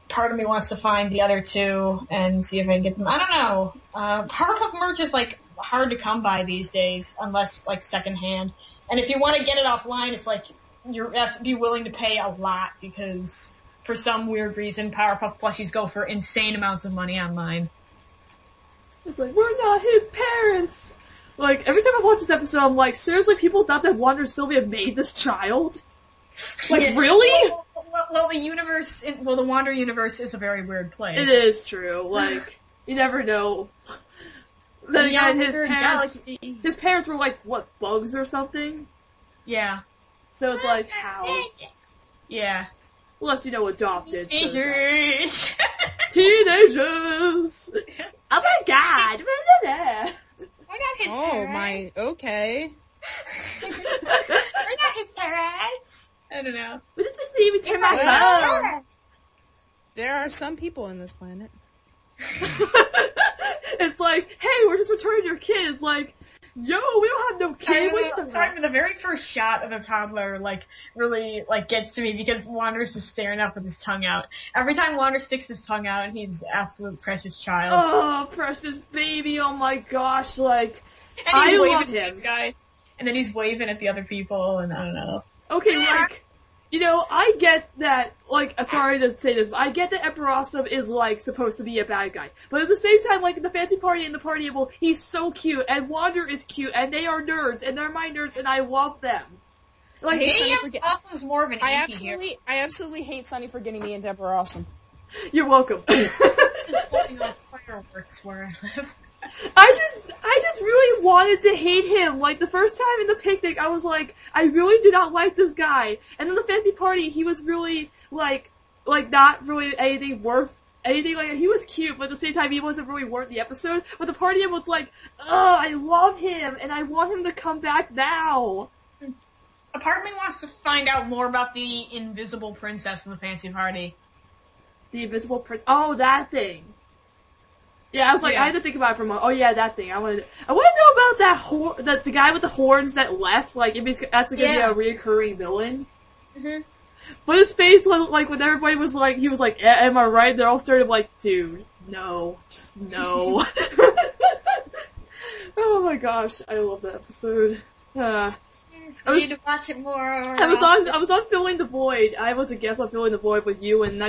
Part of me wants to find the other two and see if I can get them. I don't know. Powerpuff merch is like hard to come by these days unless like secondhand. And if you want to get it offline, it's like you have to be willing to pay a lot because for some weird reason Powerpuff plushies go for insane amounts of money online. It's like, we're not his parents! Like, every time I watch this episode, I'm like, seriously, people thought that Wander and Sylvia made this child? Like, yeah. Really? Well, the Wander universe is a very weird place. It is true. Like, you never know. Then again, his parents were like, what, bugs or something? Yeah. So it's like, how? Yeah. Unless, adopted. Teenagers! So Teenagers! Oh my god! We're not his parents. Oh my, okay. We're not his parents. I don't know. What did we even turn my phone? There are some people in this planet. It's like, hey, we're just returning your kids. Like, yo, we don't have no kids. Sorry, the very first shot of the toddler, really, gets to me because Wander's just staring up with his tongue out. Every time Wander sticks his tongue out, and he's absolute precious child. Oh, precious baby, oh my gosh, and I love him. Guys. And then he's waving at the other people, and I don't know. Okay, I get that, sorry to say this, but I get that Emperor Awesome is, supposed to be a bad guy. But at the same time, in the fancy party and the party animal, he's so cute, and Wander is cute, and they are nerds, and they're my nerds, and I love them. Awesome's more of an I absolutely hate Sunny for getting me into Emperor Awesome. You're welcome. Just blowing off fireworks where I live. I just really wanted to hate him. The first time in the picnic, I was like, I really do not like this guy. And in the fancy party, he was really, not really anything worth anything. He was cute, but at the same time, he wasn't really worth the episode. But the party was like, oh, I love him, and I want him to come back now. A part of me wants to find out more about the invisible princess in the fancy party. The invisible princess? Oh, that thing. Yeah, I was like, I had to think about it for a moment. Oh yeah, that thing. I want to know about the guy with the horns that left. If that's going to be a reoccurring villain. Mm-hmm. But his face was when everybody was he was like, am I right? They're all started dude, no, just no. Oh my gosh, I love that episode. I need to watch it more. I was on Filling the Void. I was a guest on Filling the Void with you, and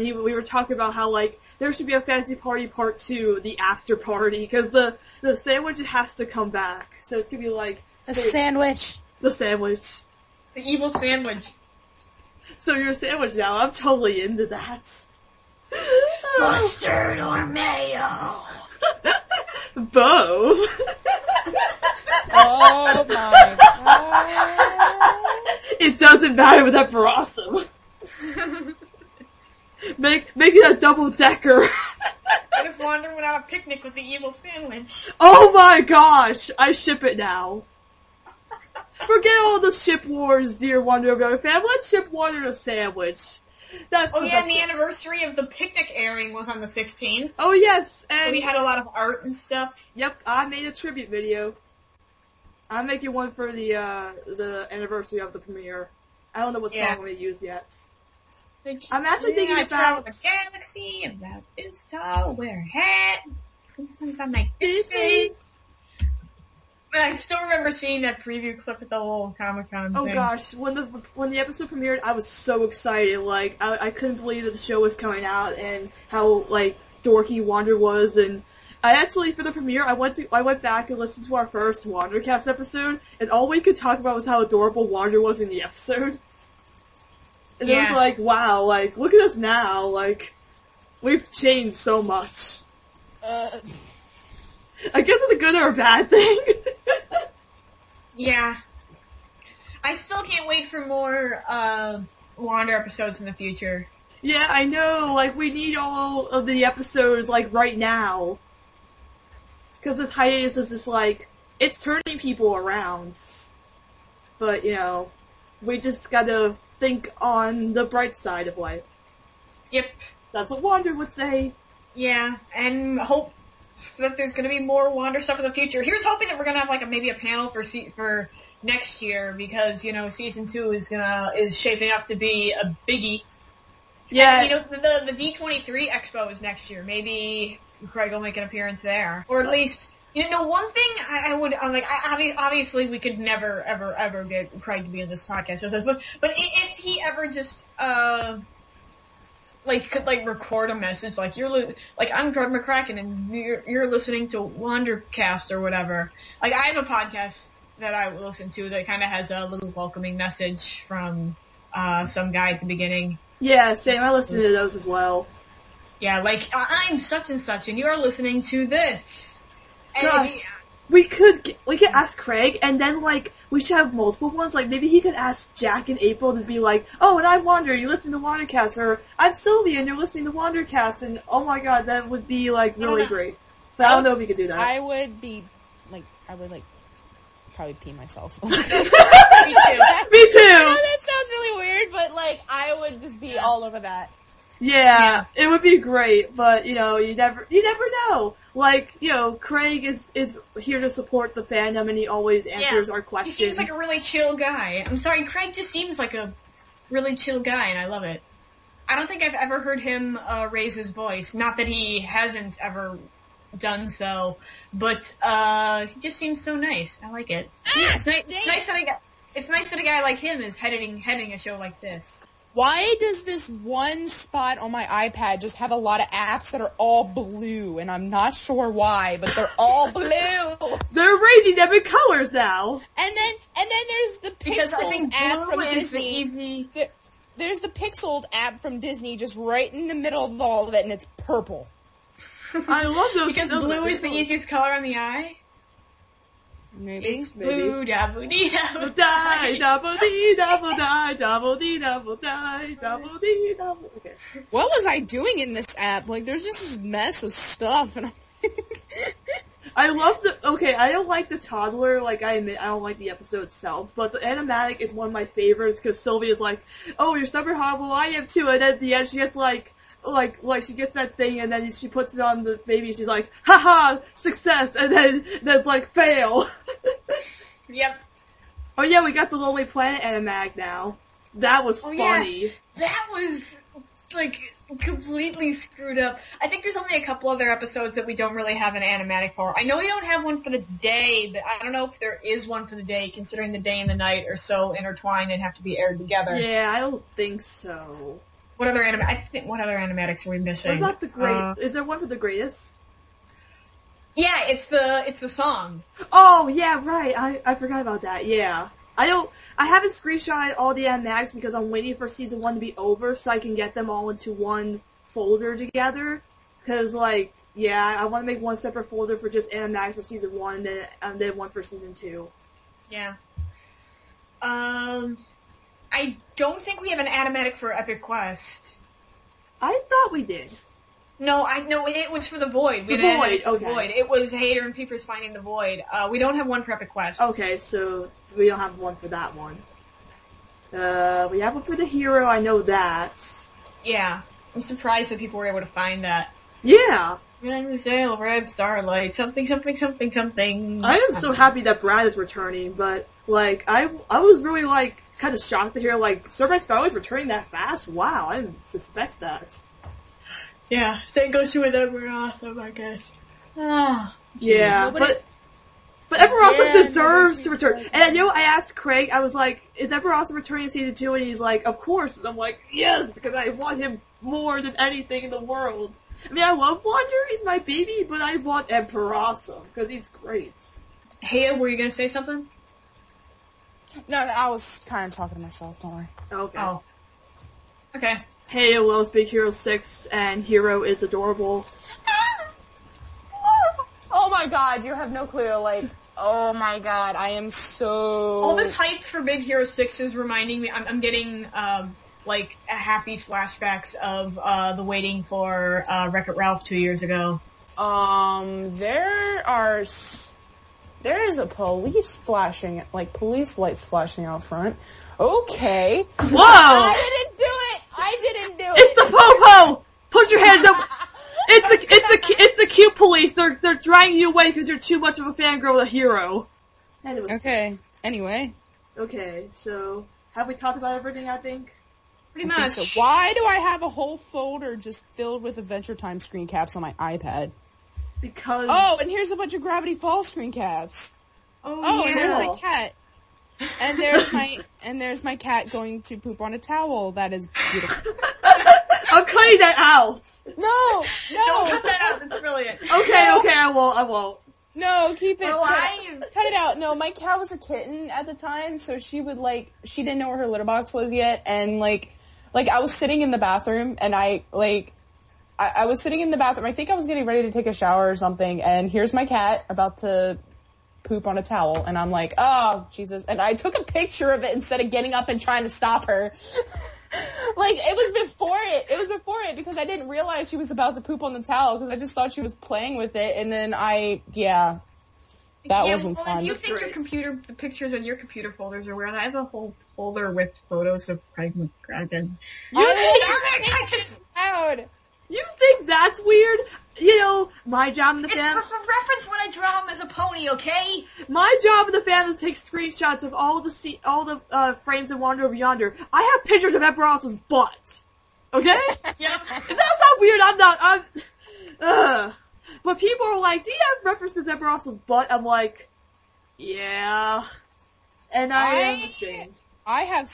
we were talking about how there should be a fancy party part 2, the after party, because the sandwich has to come back. So it's gonna be the sandwich. The sandwich. The evil sandwich. So you're a sandwich now. I'm totally into that. Mustard or mayo? Both. Oh my god. It doesn't matter with Emperor Awesome. Make it a double decker. Wander went on a picnic with the evil sandwich. Oh my gosh! I ship it now. Forget all the ship wars, dear Wander fan. Let's ship Wander a sandwich. That's and the anniversary of the picnic airing was on the 16th. Oh yes, and we had a lot of art and stuff. Yep, I made a tribute video. I'm making one for the anniversary of the premiere. I don't know what song I'm going to use yet. I'm actually thinking about the galaxy, about this tall, wear a hat. Sometimes I'm like, this is. But I still remember seeing that preview clip at the whole Comic Con thing. Oh gosh, when the episode premiered, I was so excited. Like, I couldn't believe that the show was coming out and how like dorky Wander was. And I actually, for the premiere, I went back and listened to our first WanderCast episode, and all we could talk about was how adorable Wander was in the episode. And it was like, wow, like, look at us now, like, we've changed so much. I guess it's a good or a bad thing. Yeah. I still can't wait for more, Wander episodes in the future. Yeah, I know, like, we need all of the episodes, like, right now. Because this hiatus is just, like, it's turning people around. But, you know, we just gotta think on the bright side of life. Yep. That's what Wander would say. Yeah, and hope that there's gonna be more Wander stuff in the future. Here's hoping that we're gonna have like maybe a panel for next year, because, you know, season 2 is shaping up to be a biggie. Yeah. And, you know, the D23 Expo is next year. Maybe Craig will make an appearance there. Or at least, you know, one thing obviously we could never, ever get Craig to be on this podcast with us, but if he ever just, could record a message, like, I'm Craig McCracken and you're listening to WanderCast or whatever. Like, I have a podcast that I listen to that kinda has a little welcoming message from, some guy at the beginning. Yeah, same. I listen to those as well. Yeah, like, I'm such and such and you're listening to this. And gosh, we could ask Craig, and then, like, we should have multiple ones. Like, maybe he could ask Jack and April to be like, oh, and I'm Wander, you listen to WanderCast, or I'm Sylvia, and you're listening to WanderCast, and oh my god, that would be, like, really great. But I don't know if we could do that. I would probably pee myself. Me too. Me too! I know that sounds really weird, but, like, I would just be all over that. Yeah, it would be great, but, you know, you never know. Like, you know, Craig is here to support the fandom, and he always answers our questions. He seems like a really chill guy. I'm sorry, Craig just seems like a really chill guy, and I love it. I don't think I've ever heard him raise his voice. Not that he hasn't ever done so, but he just seems so nice. I like it. It's nice that a guy like him is heading a show like this. Why does this one spot on my iPad just have a lot of apps that are all blue? And I'm not sure why, but they're all blue. They're arranging them in colors now. And then there's the Pixel app from Disney. There's the Pixeled app from Disney just right in the middle of all of it, and it's purple. I love those. Because blue is the easiest color on the eye. Maybe. It's blue, double dee, double die, double dee, double die, double dee, double die, double dee, double. Okay. What was I doing in this app? Like, there's just this mess of stuff, and I love I don't like the toddler, like, I admit, I don't like the episode itself, but the animatic is one of my favorites, because Sylvia's like, oh, you're stubborn, well, I am too, and then at the end she gets like she gets that thing, and then she puts it on the baby, she's like, haha, success, and then there's like, fail. Yep. Oh yeah, we got the Lonely Planet animag now. That was funny. Yeah. That was, like, completely screwed up. I think there's only a couple other episodes that we don't really have an animatic for. I know we don't have one for the day, but I don't know if there is one for the day, considering the day and the night are so intertwined and have to be aired together. Yeah, I don't think so. What other animatics are we missing? What about the great? Is there one for the greatest? Yeah, it's the song. Oh yeah, right. I forgot about that. Yeah, I haven't screenshotted all the animatics because I'm waiting for season 1 to be over so I can get them all into one folder together. Cause like, yeah, I want to make one separate folder for just animatics for season 1, and then one for season 2. Yeah. I don't think we have an animatic for Epic Quest. I thought we did. No, it was for the Void. The Void, okay. Void. It was Hater and Peepers finding the Void. We don't have one for Epic Quest. Okay, so we don't have one for that one. We have one for the hero, I know that. Yeah. I'm surprised that people were able to find that. Yeah. Red sail, red starlight, something. I am so happy that Brad is returning, but, like, I was really, like, kind of shocked to hear, like, Starbright Starlight's returning that fast? Wow, I didn't suspect that. Yeah, same goes to with Ever-Awesome, I guess. Ah. Yeah, but Ever-Awesome deserves to return. And I know I asked Craig, I was like, is Ever-Awesome returning in season 2? And he's like, of course. And I'm like, yes, because I want him more than anything in the world. I mean, I love Wander, he's my baby, but I want Ever-Awesome, because he's great. Hey, were you gonna say something? No, I was kind of talking to myself, don't worry. Okay. Oh. Okay. Hey, loves Big Hero 6, and Hero is adorable. Oh my god, you have no clue, like, oh my god, I am so... All this hype for Big Hero 6 is reminding me, I'm getting, like, happy flashbacks of, the waiting for, Wreck-It Ralph 2 years ago. There is a police lights flashing out front. Okay. Whoa! I didn't do it! It's the Popo! Put your hands up! It's the cute police. They're dragging you away because you're too much of a fangirl of a hero. Okay. Anyway. Okay, so have we talked about everything? I think. Pretty much. So why do I have a whole folder just filled with Adventure Time screen caps on my iPad? Because. Oh, and here's a bunch of Gravity Falls screen caps. Oh, and there's my cat. And there's my cat going to poop on a towel. That is beautiful. I'm cutting that out. No. Don't cut that out. That's brilliant. Okay, I won't. No, keep it. Alive. Cut it out. No, my cat was a kitten at the time, so she didn't know where her litter box was yet, and like I was sitting in the bathroom, and I was sitting in the bathroom. I think I was getting ready to take a shower or something, and here's my cat about to poop on a towel, and I'm like, oh, Jesus. And I took a picture of it instead of getting up and trying to stop her. Like, it was before it, because I didn't realize she was about to poop on the towel, because I just thought she was playing with it, and then that wasn't fun. If you think the pictures on your computer folders are weird, I have a whole folder with photos of Craig McCracken. You think that's weird? You know, my job in the family. It's for reference when I draw him as a pony, okay? My job in the family is to take screenshots of all the frames in Wander Over Yonder. I have pictures of Ever-Awesom's butt. Okay? Yeah. If that's not weird, But people are like, do you have references to Ever-Awesom's butt? I'm like, yeah. And I am ashamed. I have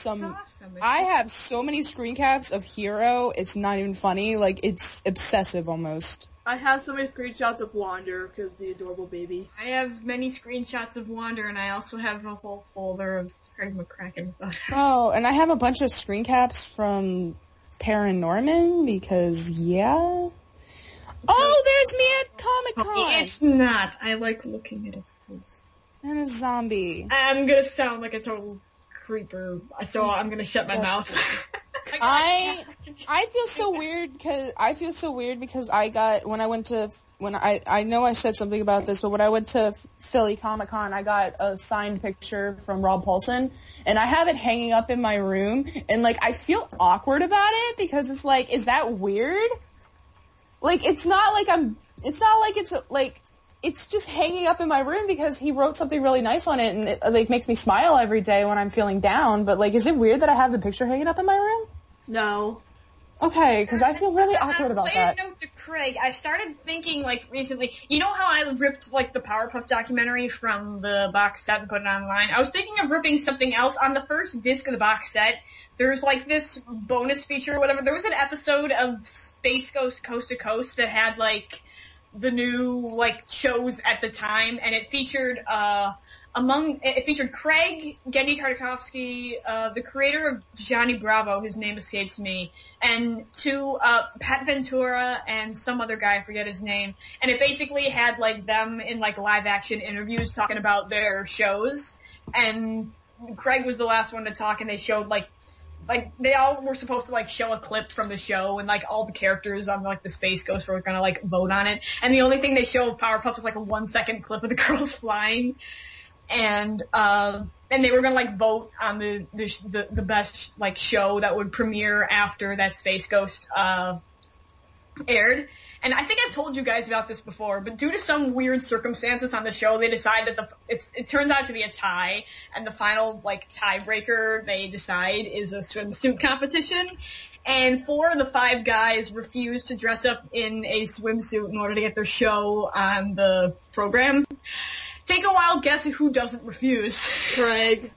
so many screen caps of Hero, it's not even funny, like, it's obsessive almost. I have so many screenshots of Wander, because the adorable baby. I have many screenshots of Wander, and I also have a whole folder of Craig McCracken photos. Oh, and I have a bunch of screen caps from Paranorman, because, yeah. Oh, there's me at Comic-Con! It's not. I like looking at his face. And a zombie. I'm gonna sound like a total creeper, so I'm gonna shut my mouth. I feel so weird because I know I said something about this, but when I went to Philly Comic Con, I got a signed picture from Rob Paulson, and I have it hanging up in my room, and like, I feel awkward about it, because it's like, is that weird? Like, it's just hanging up in my room because he wrote something really nice on it, and it like makes me smile every day when I'm feeling down. But like, is it weird that I have the picture hanging up in my room? No. Okay, because I feel really awkward about that. Note to Craig, I started thinking like recently. You know how I ripped like the Powerpuff documentary from the box set and put it online? I was thinking of ripping something else. On the first disc of the box set, there's like this bonus feature or whatever. There was an episode of Space Ghost Coast to Coast that had like the new, like, shows at the time, and it featured, it featured Craig, Gendy Tartakovsky, the creator of Johnny Bravo, whose name escapes me, and Pat Ventura and some other guy, I forget his name, and it basically had, like, them in, like, live-action interviews talking about their shows, and Craig was the last one to talk, and they showed, like, like, they all were supposed to, like, show a clip from the show, and, like, all the characters on, like, the Space Ghost were gonna, like, vote on it. And the only thing they show of Powerpuff is, like, a 1-second clip of the girls flying. And they were gonna, like, vote on the best, like, show that would premiere after that Space Ghost, aired. And I think I've told you guys about this before, but due to some weird circumstances on the show, they decide that it turns out to be a tie, and the final, like, tiebreaker they decide is a swimsuit competition. And 4 of the 5 guys refused to dress up in a swimsuit in order to get their show on the program. Take a wild guess at who doesn't refuse. Craig.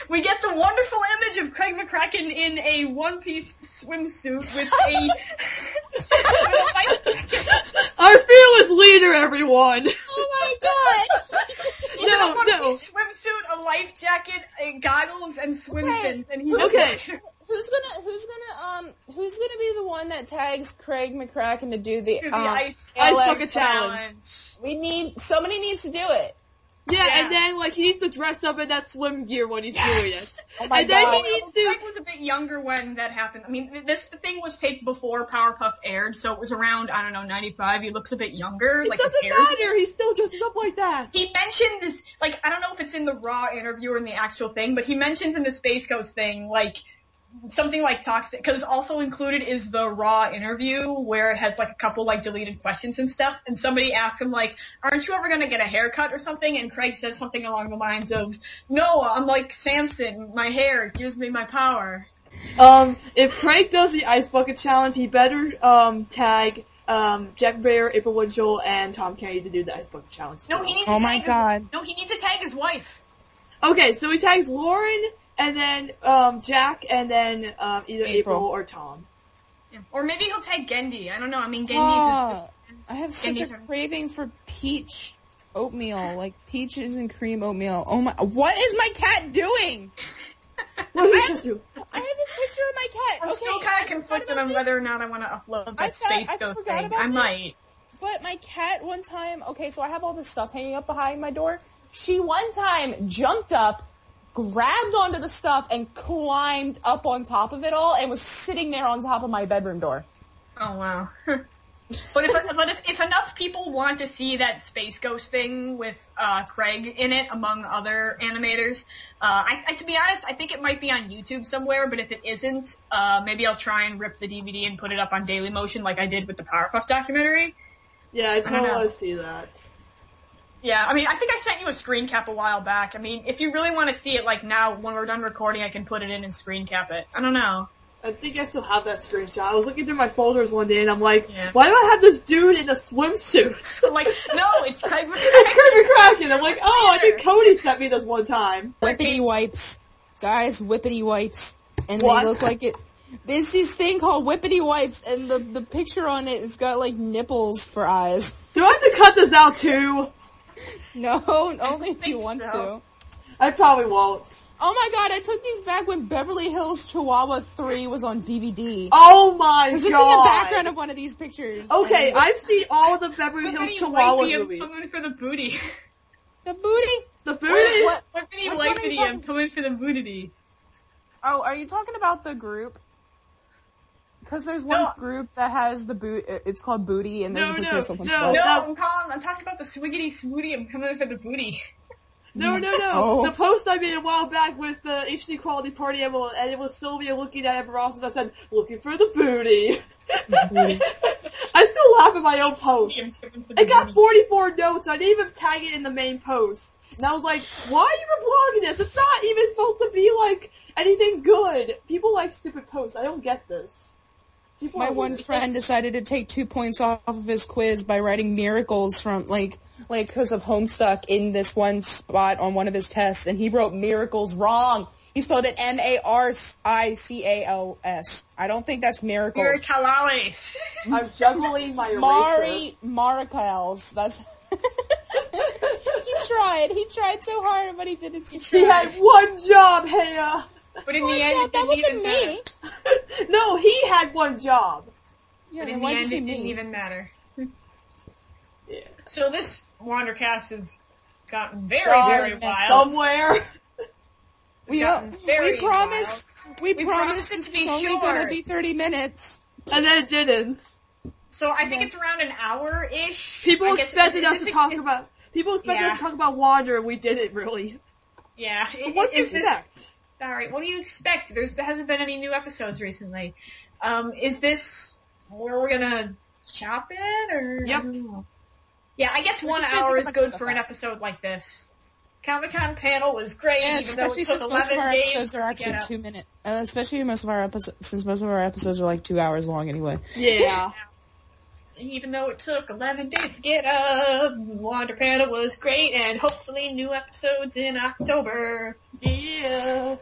We get the wonderful image of Craig McCracken in a one-piece swimsuit with a... Our fearless leader, everyone! Oh my god! No. Swimsuit, a life jacket, goggles, and swim fins, and he's okay. Who's gonna be the one that tags Craig McCracken to do the ice bucket challenge? Somebody needs to do it. Yeah, and then, like, he needs to dress up in that swim gear when he's doing it. Oh my god. Then he needs to... Craig was a bit younger when that happened. I mean, the thing was taped before Powerpuff aired, so it was around, I don't know, 95. He looks a bit younger. It doesn't matter, he still dresses up like that. He mentioned this, like, I don't know if it's in the Raw interview or in the actual thing, but he mentions in the Space Ghost thing, like, something like toxic, because also included is the Raw interview where it has like a couple like deleted questions and stuff, and somebody asks him like, aren't you ever gonna get a haircut or something? And Craig says something along the lines of, no, I'm like Samson, my hair gives me my power. If Craig does the ice bucket challenge, he better, tag, Jack Bear, April Winchell, and Tom Kennedy to do the ice bucket challenge. No, he needs to he needs to tag his wife. Okay, so he tags Lauren, and then, Jack, and then, either April or Tom. Yeah. Or maybe he'll tag Gendy. I don't know. I mean, Gendy's I have such a craving for peach oatmeal, like peaches and cream oatmeal. Oh my, what is my cat doing? What is this do? I have this picture of my cat. I'm still kind of conflicted on whether or not I want to upload that Space Ghost thing. I might. But my cat one time, okay, so I have all this stuff hanging up behind my door. She one time jumped up, grabbed onto the stuff, and climbed up on top of it all, and was sitting there on top of my bedroom door. Oh wow. But if enough people want to see that Space Ghost thing with Craig in it, among other animators, to be honest, I think it might be on YouTube somewhere. But if it isn't, maybe I'll try and rip the DVD and put it up on Dailymotion like I did with the Powerpuff documentary. Yeah, I totally want to see that. Yeah, I mean, I think I sent you a screen cap a while back. I mean, if you really want to see it, like now, when we're done recording, I can put it in and screen cap it. I don't know. I think I still have that screenshot. I was looking through my folders one day and I'm like, why do I have this dude in a swimsuit? Like, no, it's Craig McCracken. It's Craig McCracken. I'm like, oh, I think Cody sent me this one time. Whippity wipes. Guys, whippity wipes. And what? They look like it. There's this thing called whippity wipes, and the picture on it, it's got like nipples for eyes. Do I have to cut this out too? No, only if you want to. I probably won't. Oh my god, I took these back when Beverly Hills Chihuahua 3 was on DVD. Oh my god! It's in the background of one of these pictures. Okay, I've seen all the Beverly Hills Chihuahua movies. I'm coming for the booty. The booty? The booty? Whippity wipity, I'm coming for the booty. Oh, are you talking about the group? Because there's one group that has the boot. It's called Booty, and there's a picture of someone's butt. I'm talking about the swiggity smooty. I'm coming for the booty. No. Oh. The post I made a while back with the HD Quality Party Emblem, and it was Sylvia looking at Emma Ross, and I said, looking for the booty. I still laugh at my own post. It got 44 notes. I didn't even tag it in the main post. And I was like, why are you reblogging this? It's not even supposed to be like anything good. People like stupid posts. I don't get this. My one friend decided to take 2 points off of his quiz by writing miracles from, like, because of Homestuck in this one spot on one of his tests, and he wrote miracles wrong. He spelled it M-A-R-I-C-A-L-S. I don't think that's miracles. Miracales. I'm juggling my eraser. Maracals. That's... He tried so hard, but he didn't. He had one job, Hannah. But in the end, it didn't even matter. No, he had one job. Yeah, but in the end, it didn't even matter. Yeah. So this WanderCast has gotten very wild. Somewhere. We promise We promised it was only gonna be 30 minutes. And then it didn't. So I think it's around an hour-ish. People expected us to talk about Wander, and we didn't really. Yeah. What do you expect? Alright, what do you expect? There hasn't been any new episodes recently. Is this where we're gonna chop it, or? Yep. Yeah, I guess 1 hour is good for an episode like this. Comic Con panel was great, even though it took 11 days. Episodes are actually 2 minutes. Especially most of our episodes, since most of our episodes are like 2 hours long anyway. Yeah. Even though it took 11 days to get up, Wander panel was great, and hopefully new episodes in October. Yeah.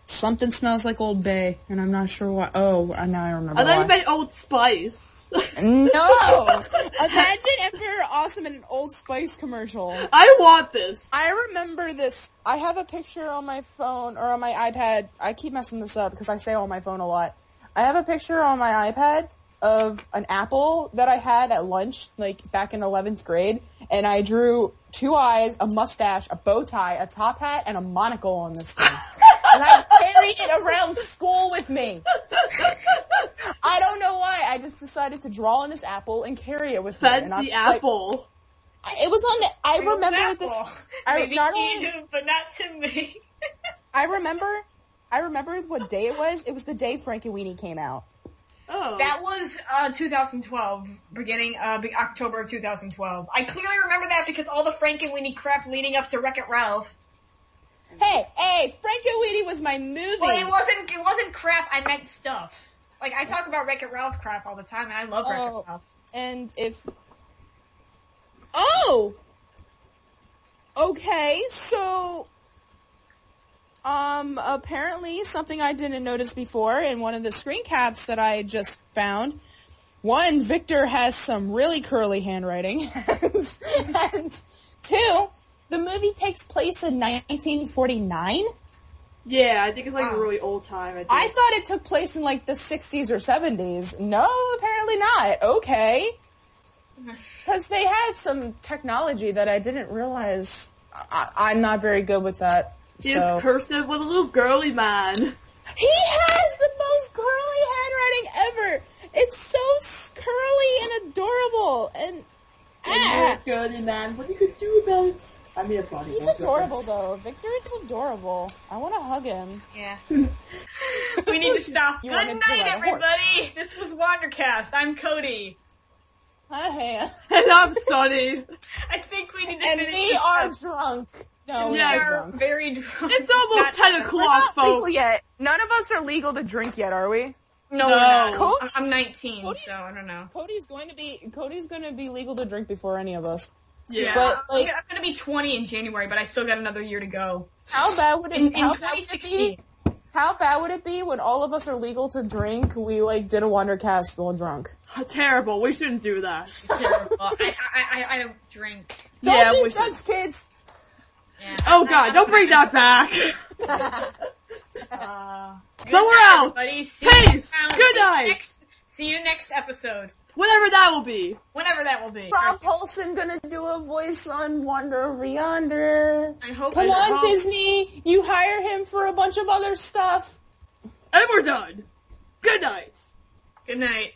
Something smells like Old Bay, and I'm not sure why. Oh, now I remember. I thought you meant Old Spice. No! Imagine if you're awesome in an Old Spice commercial. I want this. I remember this. I have a picture on my phone, or on my iPad. I keep messing this up because I say on my phone a lot. I have a picture on my iPad of an apple that I had at lunch, like, back in 11th grade, and I drew 2 eyes, a mustache, a bow tie, a top hat, and a monocle on this thing. And I carried it around school with me. I don't know why. I just decided to draw on this apple and carry it with me. Fancy apple. Like, it was on the, I remember this. Maybe you, but not to me. I remember what day it was. It was the day Frankenweenie came out. Oh. That was 2012, beginning October of 2012. I clearly remember that because all the Frankenweenie crap leading up to Wreck-It Ralph. Hey, Frankenweenie was my movie. Well, it wasn't crap. I meant stuff. Like, I talk about Wreck-It Ralph crap all the time, and I love Wreck-It Ralph. And if... Oh! Okay, so... apparently something I didn't notice before in one of the screen caps that I just found. One, Victor has some really curly handwriting. And 2, the movie takes place in 1949. Yeah, I think it's like a really old time. I thought it took place in like the 60s or 70s. No, apparently not. Okay. Because they had some technology that I didn't realize. I'm not very good with that. He is cursive with a little girly man. He has the most curly handwriting ever. It's so curly and adorable. And girly man, what you could do about it? I mean, he's adorable though. Victor is adorable. I want to hug him. Yeah. We need to stop. Good night, everybody. This was WanderCast. I'm Cody. Hi. And I'm Sunny. I think we need to finish. And we are drunk. No, we are very drunk. It's almost 10 o'clock, folks. Legal yet. None of us are legal to drink yet, are we? No, we're not. Coach? I'm 19, so I don't know. Cody's going to be legal to drink before any of us. Yeah, but, like, I'm gonna be 20 in January, but I still got another year to go. How bad would it? In 2016. How bad would it be when all of us are legal to drink? We like did a WanderCast full drunk. Terrible. We shouldn't do that. Terrible. I don't drink. Don't do drugs, kids. Yeah. Oh God! Don't bring that back. Somewhere else. Peace. Good night. See you next episode. Whatever that will be. Rob Paulson gonna do a voice on Wander Over Yonder. I hope. Come on, Disney. You hire him for a bunch of other stuff. And we're done. Good night. Good night.